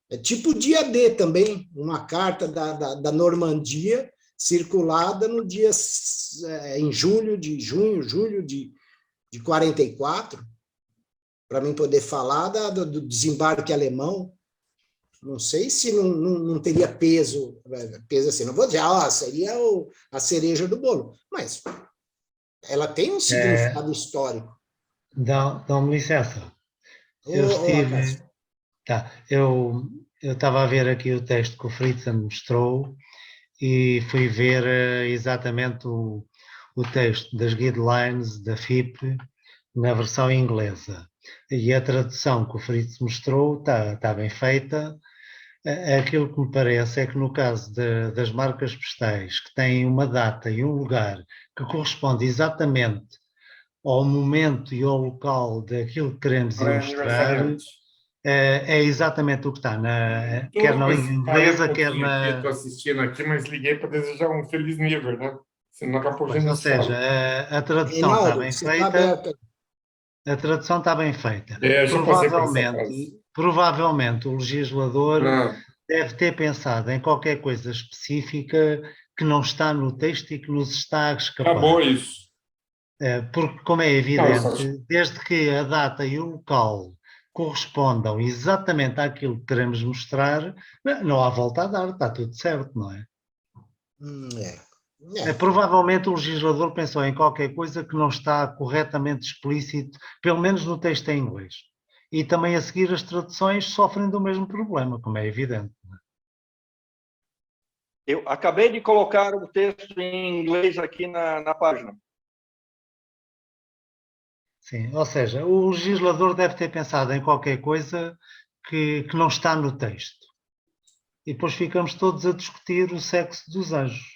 É tipo o dia D também, uma carta da Normandia circulada no dia em julho de 44, para mim poder falar do desembarque alemão. Não sei se não teria peso assim, não vou dizer, seria a cereja do bolo, mas ela tem um significado histórico. Dá-me licença. Eu estive... Tá, eu estava a ver aqui o texto que o Fritzen mostrou e fui ver exatamente o texto das guidelines da FIP na versão inglesa. E a tradução que o Fritz mostrou está bem feita. Aquilo que me parece é que no caso das marcas postais, que têm uma data e um lugar que corresponde exatamente ao momento e ao local daquilo que queremos ilustrar, é exatamente o que está, quer na língua inglesa, quer na... Estou assistindo aqui, mas liguei para desejar um feliz nível, né? Senão acabou Pois, ou seja, a tradução está bem feita. A tradução está bem feita. Provavelmente o legislador deve ter pensado em qualquer coisa específica que não está no texto e que nos está a escapar. Acabou isso. Porque, como é evidente, desde que a data e o local correspondam exatamente àquilo que queremos mostrar, não há volta a dar, está tudo certo, não é? Provavelmente o legislador pensou em qualquer coisa que não está corretamente explícito, pelo menos no texto em inglês. E também a seguir as traduções sofrem do mesmo problema, como é evidente. Eu acabei de colocar o texto em inglês aqui na página. Sim, ou seja, o legislador deve ter pensado em qualquer coisa que não está no texto. E depois ficamos todos a discutir o sexo dos anjos.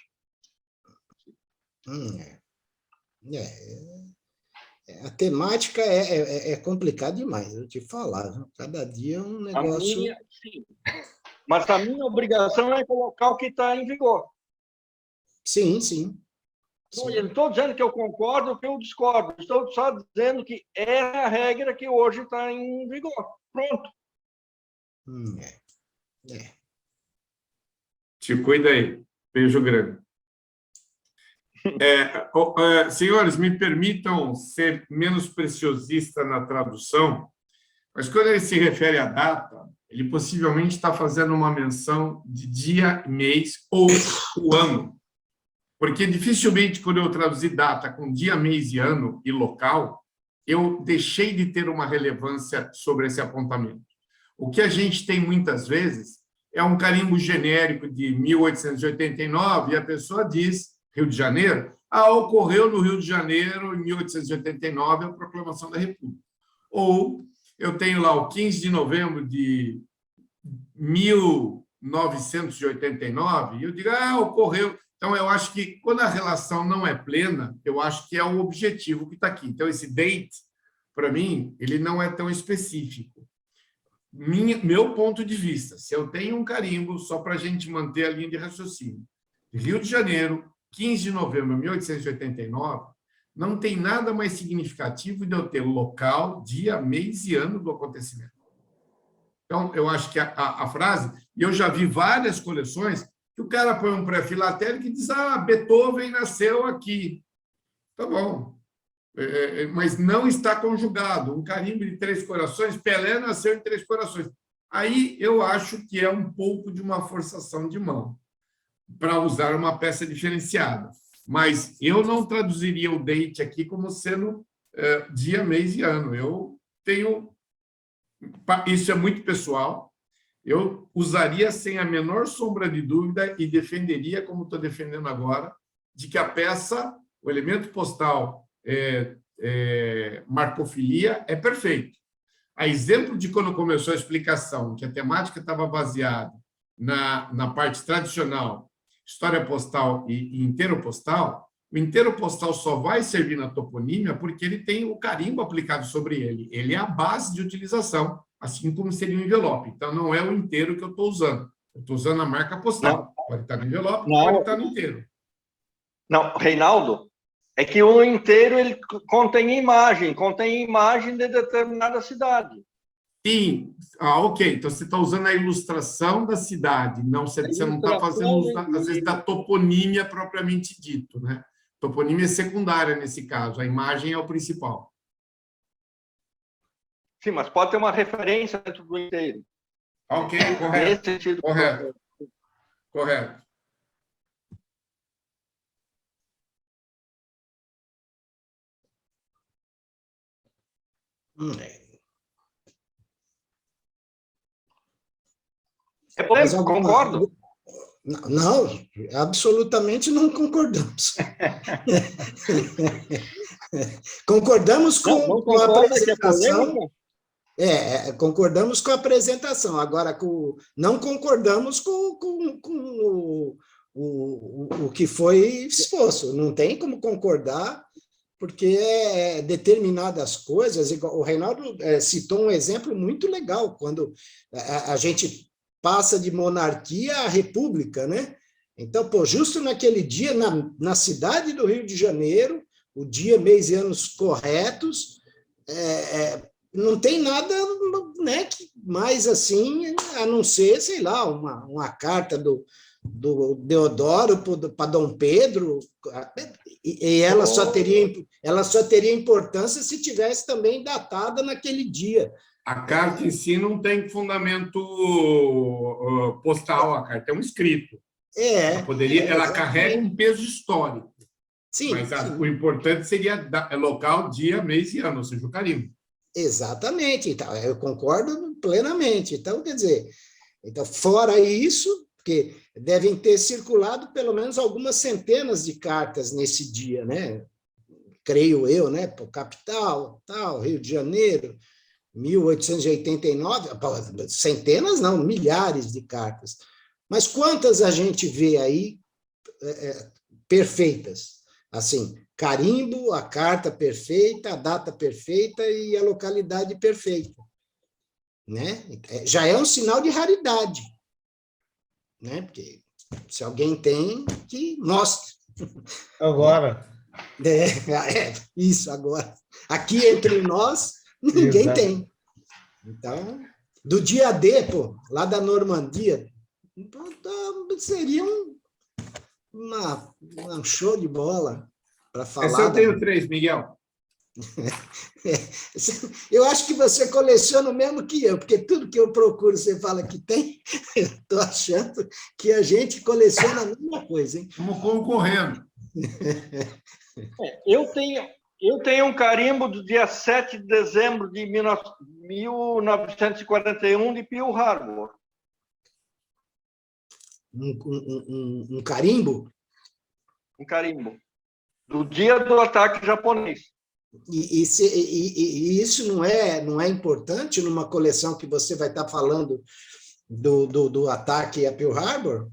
A temática é complicada demais, eu te falar. Cada dia é um negócio... Sim. Mas a minha obrigação é colocar o que está em vigor. Sim, sim. Não estou dizendo que eu concordo ou que eu discordo. Estou só dizendo que é a regra que hoje está em vigor. Pronto. Te cuida aí. Beijo grande. Senhores, me permitam ser menos preciosista na tradução, mas quando ele se refere à data, ele possivelmente está fazendo uma menção de dia, mês ou o ano. Porque dificilmente, quando eu traduzir data com dia, mês e ano e local, eu deixei de ter uma relevância sobre esse apontamento. O que a gente tem muitas vezes é um carimbo genérico de 1889 e a pessoa diz Rio de Janeiro, ocorreu no Rio de Janeiro, em 1889, a Proclamação da República. Ou eu tenho lá o 15 de novembro de 1989, e eu digo, ocorreu. Então, eu acho que, quando a relação não é plena, eu acho que é o objetivo que está aqui. Então, esse date, para mim, ele não é tão específico. Meu ponto de vista, se eu tenho um carimbo, só para a gente manter a linha de raciocínio, Rio de Janeiro, 15 de novembro de 1889, não tem nada mais significativo de eu ter local, dia, mês e ano do acontecimento. Então, eu acho que a frase, e eu já vi várias coleções, que o cara põe um pré-filatélico e diz, Beethoven nasceu aqui. Tá bom. Mas não está conjugado. Um carimbo de Três Corações, Pelé nasceu em Três Corações. Aí eu acho que é um pouco de uma forçação de mão para usar uma peça diferenciada. Mas eu não traduziria o date aqui como sendo dia, mês e ano. Eu tenho... Isso é muito pessoal. Eu usaria sem a menor sombra de dúvida e defenderia, como estou defendendo agora, de que a peça, o elemento postal marcofilia é perfeito. A exemplo de quando começou a explicação, que a temática estava baseada na parte tradicional, história postal e inteiro postal, o inteiro postal só vai servir na toponímia porque ele tem o carimbo aplicado sobre ele. Ele é a base de utilização, assim como seria um envelope. Então, não é o inteiro que eu estou usando. Eu estou usando a marca postal. Não. Pode estar no envelope, não. Pode estar no inteiro. Não, Reinaldo, é que o inteiro ele contém imagem de determinada cidade. Sim, ok. Então, você está usando a ilustração da cidade, não, você não está fazendo uso, às vezes, da toponímia propriamente dito, né? Toponímia é secundária nesse caso, a imagem é o principal. Sim, mas pode ter uma referência dentro do inteiro. Ok, correto. Nesse sentido. Correto. Correto. É polêmico, concordo. Não, absolutamente não concordamos. Concordamos com a apresentação. Concordamos com a apresentação. Agora, não concordamos com o que foi exposto. Não tem como concordar, porque determinadas coisas... O Reinaldo citou um exemplo muito legal, quando a gente passa de monarquia à república, né? Então, justo naquele dia, na cidade do Rio de Janeiro, o dia, mês e anos corretos, não tem nada, né, mais assim, a não ser, sei lá, uma carta do Deodoro para Dom Pedro, e ela só teria importância se tivesse também datada naquele dia. A carta em si não tem fundamento postal, a carta é um escrito. Ela carrega um peso histórico. Sim, mas sim. O importante seria local, dia, mês e ano, ou seja, o carimbo. Exatamente, então, eu concordo plenamente. Então, quer dizer, fora isso, porque devem ter circulado pelo menos algumas centenas de cartas nesse dia, né? Creio eu, né? Para capital, tal, Rio de Janeiro, 1889, centenas não, milhares de cartas. Mas quantas a gente vê aí perfeitas? Assim, carimbo, a carta perfeita, a data perfeita e a localidade perfeita, né? Já é um sinal de raridade, né? Porque se alguém tem, que mostre. Agora. Isso, agora. Aqui entre nós, ninguém Exato. tem. Então, do dia D, lá da Normandia, seria um show de bola para falar. Essa eu tenho 3, Miguel. Eu acho que você coleciona o mesmo que eu, porque tudo que eu procuro, você fala que tem, eu estou achando que a gente coleciona a mesma coisa, hein? Estamos concorrendo. Eu tenho um carimbo do dia 7 de dezembro de 1941 de Pearl Harbor. Um carimbo? Um carimbo. Do dia do ataque japonês. E isso não é importante numa coleção que você vai estar falando do ataque a Pearl Harbor?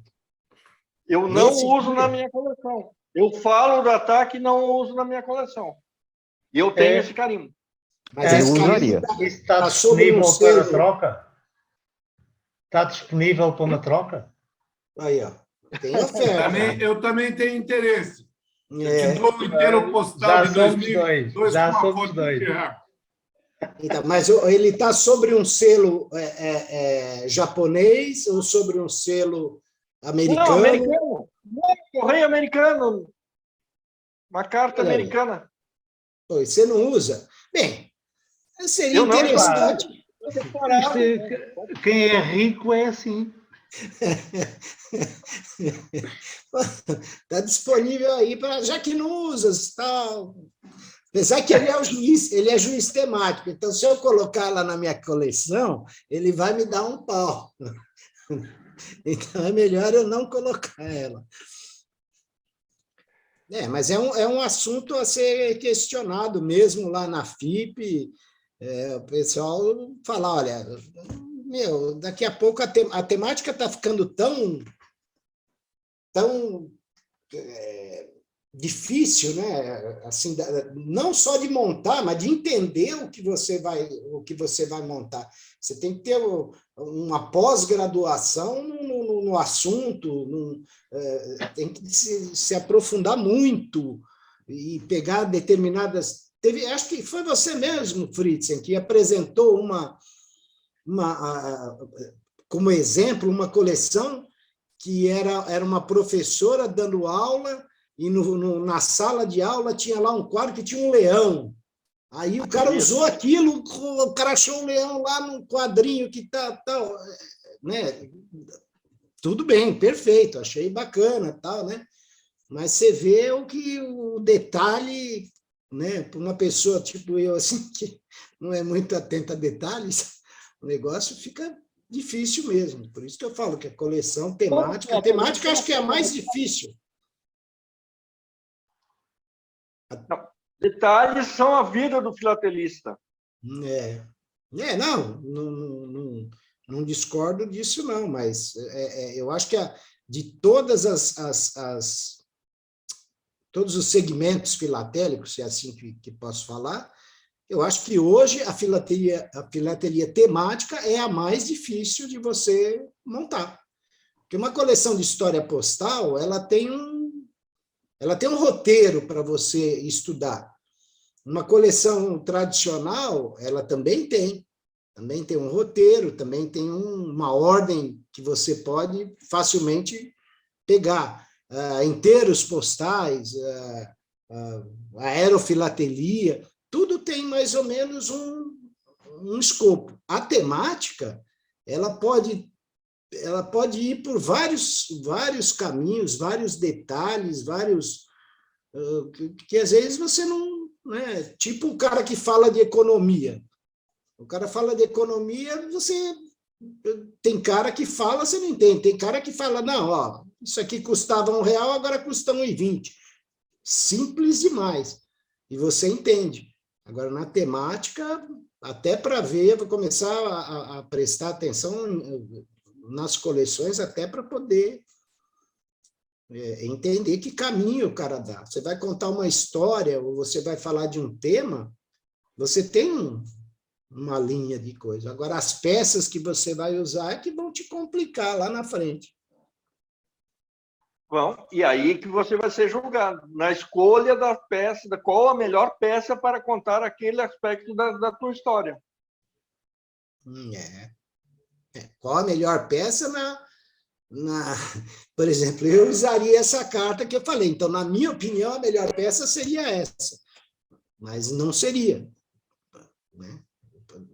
Eu não uso na minha coleção. Eu falo do ataque e não uso na minha coleção. E eu tenho esse carimbo. Mas esse usaria. Está disponível para troca? Está disponível para uma troca? Aí, ó. Tem oferta. Eu também tenho interesse. Eu te dou o inteiro postal Já de somos 2002 dois. Já com uma somos foto dois. de Ferrari. Então, mas ele está sobre um selo japonês ou sobre um selo americano? Não, americano. Correio americano. Uma carta americana. Você não usa? Bem, seria interessante. Quem é rico é assim. Está disponível aí, já que não usa, tal. Apesar que ele é juiz temático, então se eu colocar lá na minha coleção, ele vai me dar um pau. Então é melhor eu não colocar ela. Mas é um assunto a ser questionado mesmo lá na FIP, o pessoal fala, olha, daqui a pouco a temática está ficando tão difícil, né? Assim, não só de montar, mas de entender o que você vai montar. Você tem que ter uma pós-graduação no assunto, tem que se aprofundar muito e pegar determinadas... acho que foi você mesmo, Fritzen, que apresentou como exemplo uma coleção que era uma professora dando aula e na sala de aula tinha lá um quadro que tinha um leão. Aí o cara usou aquilo, o cara achou um leão lá no quadrinho que tal, né? Tudo bem, perfeito, achei bacana, tal, né? Mas você vê o detalhe, né? Para uma pessoa tipo eu, assim, que não é muito atenta a detalhes, o negócio fica difícil mesmo. Por isso que eu falo que a coleção temática, acho que é a mais difícil. Não, detalhes são a vida do filatelista. Não discordo disso, não, mas eu acho que de todas todos os segmentos filatélicos, se é assim que posso falar, eu acho que hoje a filatelia temática é a mais difícil de você montar. Porque uma coleção de história postal, ela tem um roteiro para você estudar. Uma coleção tradicional, ela também tem um roteiro, também tem uma ordem que você pode facilmente pegar. Inteiros postais, aerofilatelia, tudo tem mais ou menos um escopo. A temática, ela pode ir por vários caminhos, vários detalhes, que às vezes você não... Né? Tipo o cara que fala de economia. O cara fala de economia, tem cara que fala, você não entende. Tem cara que fala, não, ó, isso aqui custava R$1, agora custa R$1,20. Simples demais. E você entende. Agora, na temática, até para ver, vou começar a prestar atenção nas coleções, até para poder entender que caminho o cara dá. Você vai contar uma história, ou você vai falar de um tema, você tem uma linha de coisa. Agora, as peças que você vai usar é que vão te complicar lá na frente. Bom, e aí que você vai ser julgado, na escolha da peça, qual a melhor peça para contar aquele aspecto da tua história. Qual a melhor peça por exemplo, eu usaria essa carta que eu falei. Então, na minha opinião, a melhor peça seria essa. Mas não seria. Né?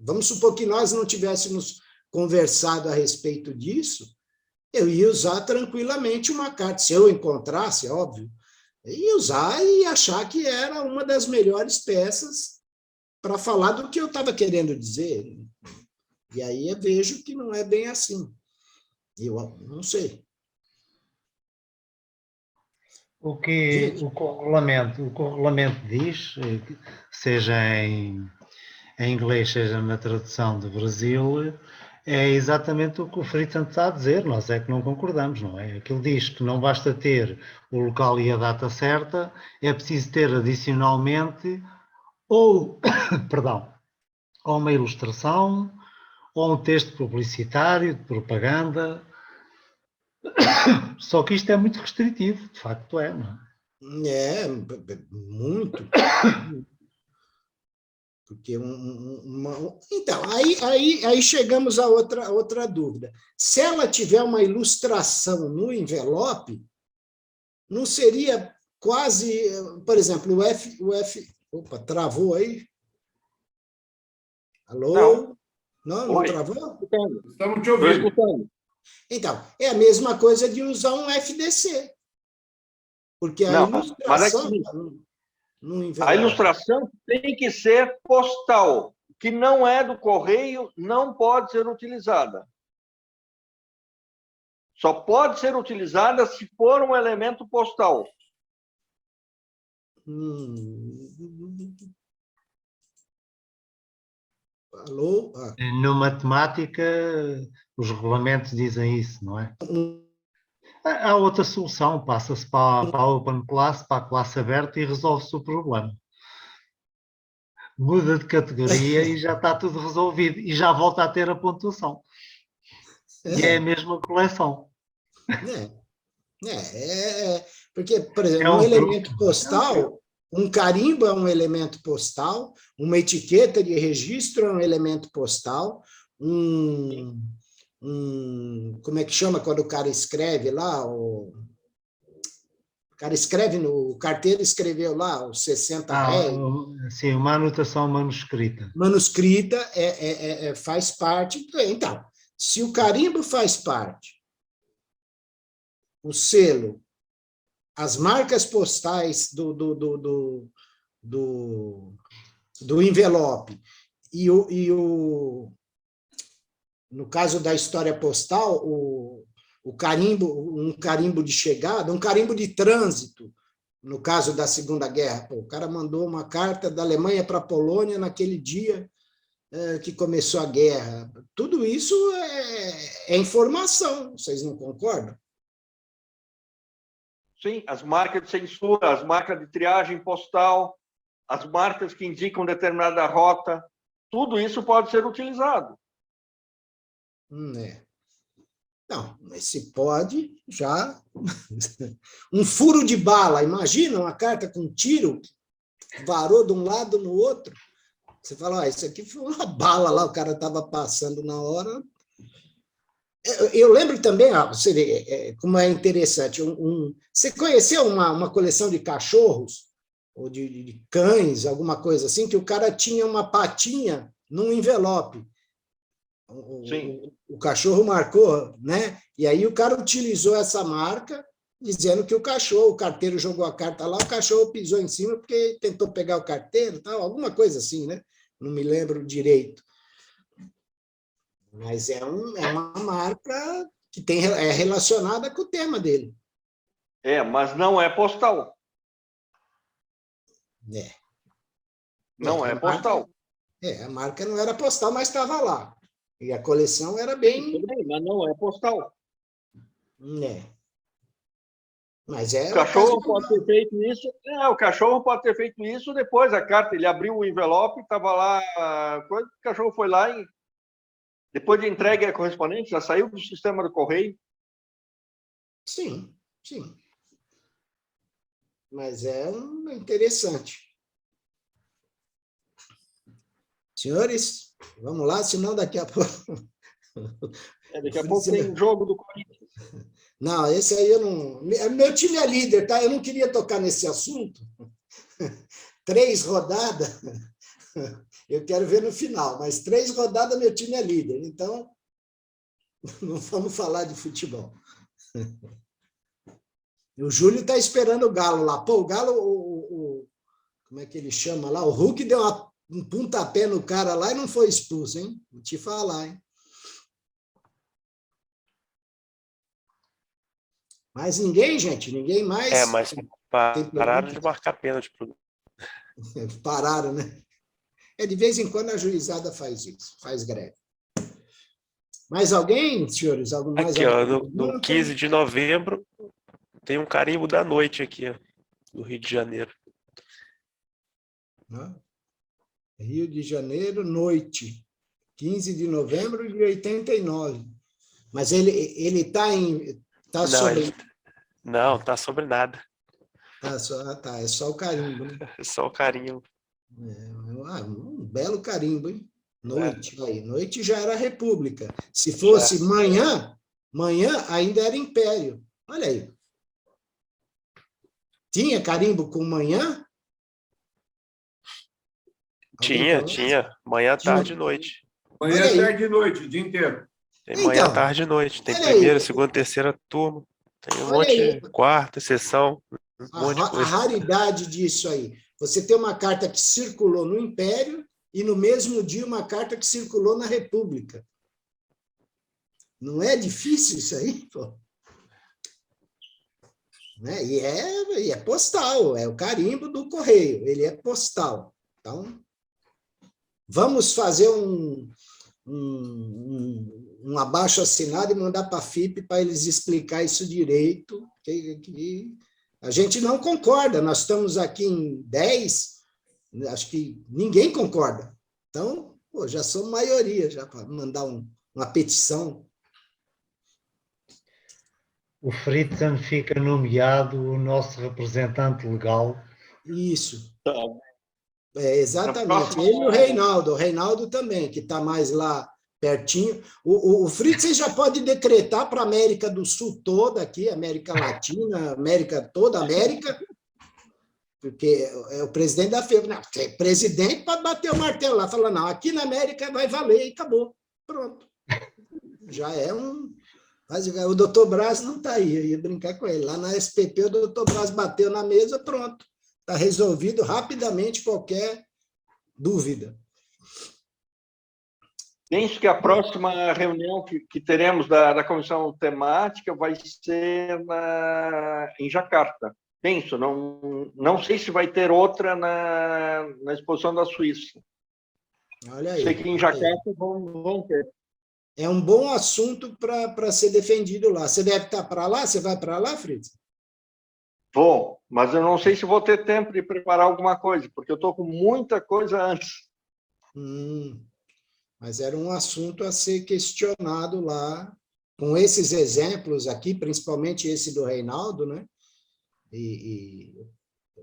Vamos supor que nós não tivéssemos conversado a respeito disso, eu ia usar tranquilamente uma carta. Se eu encontrasse, óbvio, eu ia usar e achar que era uma das melhores peças para falar do que eu estava querendo dizer. E aí eu vejo que não é bem assim. Eu não sei. O que o regulamento diz, seja em inglês, seja na tradução do Brasil, é exatamente o que o Fritzen está a dizer, nós é que não concordamos, não é? Aquilo diz que não basta ter o local e a data certa, é preciso ter adicionalmente ou uma ilustração, ou um texto publicitário, de propaganda. Só que isto é muito restritivo, de facto é, não é? Muito. Porque então, aí chegamos a outra dúvida. Se ela tiver uma ilustração no envelope, não seria quase, por exemplo, o F... Opa, travou aí? Alô? Não. Não, não Oi. travou? Estamos te Estou ouvindo. escutando. Então, é a mesma coisa de usar um FDC. Porque a Não, mas é ilustração que está no a envelope. ilustração tem que ser postal. Que não é do correio, não pode ser utilizada. Só pode ser utilizada se for um elemento postal. Alô? No matemática, os regulamentos dizem isso, não é? Há outra solução, passa-se para a Open Class, para a classe aberta e resolve-se o problema. Muda de categoria e já está tudo resolvido e já volta a ter a pontuação. E é a mesma coleção. Porque, por É exemplo, um um elemento truque. postal, um carimbo é um elemento postal, uma etiqueta de registro é um elemento postal, como é que chama quando o cara escreve lá? O cara escreve, o carteiro escreveu lá os 60 réis. Sim, uma anotação manuscrita. Manuscrita faz parte. Então, se o carimbo faz parte, o selo, as marcas postais do envelope no caso da história postal, o carimbo, um carimbo de chegada, um carimbo de trânsito, no caso da Segunda Guerra. O cara mandou uma carta da Alemanha para a Polônia naquele dia que começou a guerra. Tudo isso é informação, vocês não concordam? Sim, as marcas de censura, as marcas de triagem postal, as marcas que indicam determinada rota, tudo isso pode ser utilizado. Não, mas se pode, já... Um furo de bala, imagina uma carta com tiro, varou de um lado no outro. Você fala, isso aqui foi uma bala lá, o cara estava passando na hora. Eu lembro também, você vê como é interessante, você conheceu uma coleção de cachorros, ou de cães, alguma coisa assim, que o cara tinha uma patinha num envelope. O cachorro marcou, né? E aí o cara utilizou essa marca, dizendo que o carteiro jogou a carta lá, o cachorro pisou em cima porque tentou pegar o carteiro, tal, alguma coisa assim, né? Não me lembro direito. Mas é uma marca que é relacionada com o tema dele. Mas não é postal. Não é postal. A marca não era postal, mas estava lá. E a coleção era bem... Sim, mas não é postal. Mas o cachorro pode ter feito isso. O cachorro pode ter feito isso depois. A carta, ele abriu o envelope, estava lá, o cachorro foi lá e depois de entregue a correspondente, já saiu do sistema do correio. Sim. Mas é interessante. Senhores, vamos lá, senão daqui a pouco... Daqui a pouco tem jogo do Corinthians. Não, esse aí eu não... Meu time é líder, tá? Eu não queria tocar nesse assunto. 3 rodadas, eu quero ver no final, mas 3 rodadas meu time é líder, então não vamos falar de futebol. O Júlio está esperando o Galo lá. Pô, o Galo, como é que ele chama lá? O Hulk deu um pontapé no cara lá e não foi expulso, hein? Vou te falar, hein? Mas ninguém, gente, ninguém mais... Mas pararam de marcar pênalti. Pararam, né? De vez em quando a juizada faz isso, faz greve. Mais alguém, senhores? Aqui, no 15 de novembro, tem um carimbo da noite aqui, do Rio de Janeiro. Rio de Janeiro, noite. 15 de novembro de 89. Mas ele está sobre... Não, está sobre nada. É só o carimbo, né? É só o carimbo. Um belo carimbo, hein? Noite. Aí, noite já era república. Se fosse manhã ainda era império. Olha aí. Tinha carimbo com manhã? Tinha. Manhã, tarde e noite. Manhã, Olha aí. tarde e noite, o dia inteiro. Tem manhã, Então, tarde e noite. Tem olha primeira, aí. segunda, terceira turma. Tem um Olha monte aí. de quarta, sessão, um monte de A coisa. raridade disso aí. Você tem uma carta que circulou no Império e no mesmo dia uma carta que circulou na República. Não é difícil isso aí, pô? Né? E é postal, é o carimbo do correio, ele é postal. Então, vamos fazer um abaixo-assinado e mandar para a FIP para eles explicar isso direito, que a gente não concorda, nós estamos aqui em 10, acho que ninguém concorda. Então, pô, já somos maioria, já para mandar uma petição. O Fritzen fica nomeado o nosso representante legal. Isso. Tá. Exatamente. Ele e o Reinaldo também, que está mais lá pertinho. O Fritzen já pode decretar para a América do Sul toda aqui, América Latina, toda a América, porque é o presidente da FEB. Não, o presidente pode bater o martelo lá, falar, não, aqui na América vai valer e acabou. Pronto. Já é um... Mas o doutor Braz não está aí, eu ia brincar com ele. Lá na SPP, o doutor Braz bateu na mesa, pronto. Está resolvido rapidamente qualquer dúvida. Penso que a próxima reunião que teremos da comissão temática vai ser em Jacarta. Penso, não sei se vai ter outra na exposição da Suíça. Olha aí. Sei que em Jacarta vão ter. É um bom assunto para ser defendido lá. Você deve estar para lá? Você vai para lá, Fritz? Vou, mas eu não sei se vou ter tempo de preparar alguma coisa, porque eu estou com muita coisa antes. Mas era um assunto a ser questionado lá, com esses exemplos aqui, principalmente esse do Reinaldo, né? E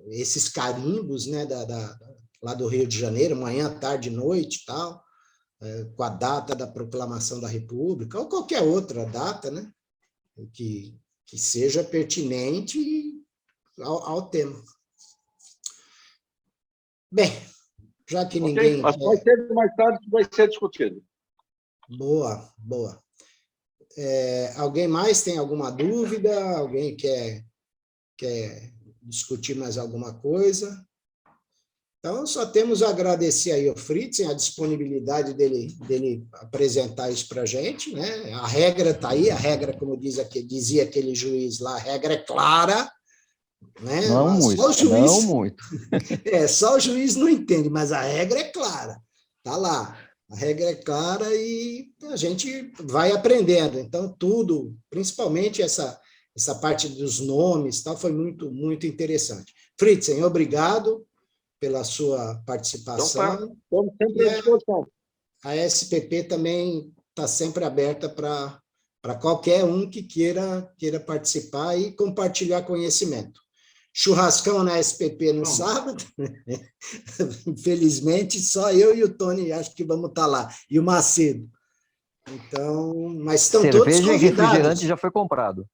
esses carimbos, né, lá do Rio de Janeiro, manhã, tarde, noite e tal, com a data da proclamação da República, ou qualquer outra data, né? Que seja pertinente ao tema. Bem, já que ninguém... Mas mais cedo ou mais tarde vai ser discutido. Boa. Alguém mais tem alguma dúvida? Alguém quer discutir mais alguma coisa? Então, só temos a agradecer aí ao Fritzen, a disponibilidade dele apresentar isso para a gente, né? A regra está aí, a regra, como dizia aquele juiz lá, a regra é clara, né? Não muito, não muito. Só o juiz não entende, mas a regra é clara, está lá. A regra é clara e a gente vai aprendendo. Então, tudo, principalmente essa parte dos nomes, tal, foi muito, muito interessante. Fritzen, obrigado pela sua participação. Então, estamos sempre à disposição. A SPP também está sempre aberta para qualquer um que queira participar e compartilhar conhecimento. Churrascão na SPP no sábado. Infelizmente, só eu e o Tony acho que vamos estar lá. E o Macedo. Então, mas estão todos convidados. Cerveja e refrigerante já foi comprado.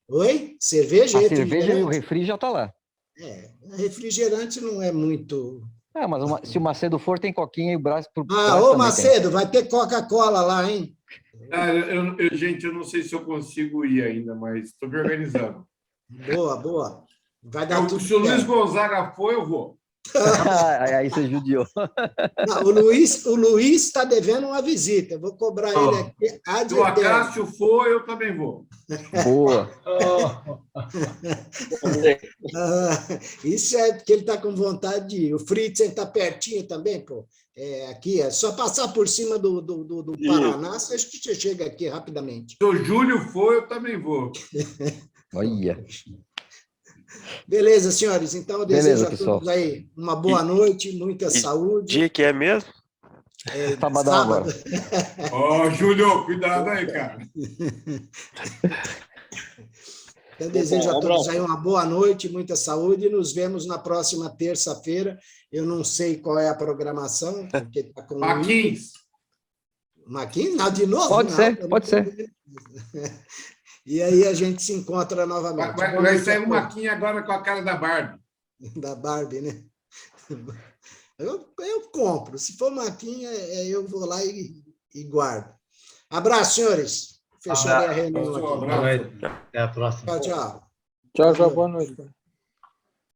Oi? Cerveja e refrigerante? A cerveja e o refri já está lá. Refrigerante não é muito... Mas se o Macedo for, tem coquinha e o Brás... ô Macedo, vai ter Coca-Cola lá, hein? Gente, eu não sei se eu consigo ir ainda, mas estou me organizando. Boa. Vai dar tudo se o Luiz Gonzaga for, eu vou. Aí você judiou. Não, o Luiz está devendo uma visita. Eu vou cobrar ele aqui. Se o Acácio for, eu também vou. Boa. Isso é porque ele está com vontade de ir. O Fritzen está pertinho também, pô. Aqui é só passar por cima do Paraná, você chega aqui rapidamente. Se o Júlio for, eu também vou. Olha. Beleza, senhores. Então, eu desejo a todos aí uma boa noite, muita saúde. Dia que é mesmo? Sabadão agora. Júlio, cuidado aí, cara. Então, desejo a todos aí uma boa noite, muita saúde e nos vemos na próxima terça-feira. Eu não sei qual é a programação, porque está com... Maquins. Maquins? Não, de novo? Pode ser. E aí a gente se encontra novamente. Vai sair um Maquinha agora com a cara da Barbie. Da Barbie, né? Eu compro. Se for Maquinha, eu vou lá e e guardo. Abraço, senhores. Fecharei a reunião aqui. Boa noite. Até a próxima. Tchau, tchau. Tchau, boa noite.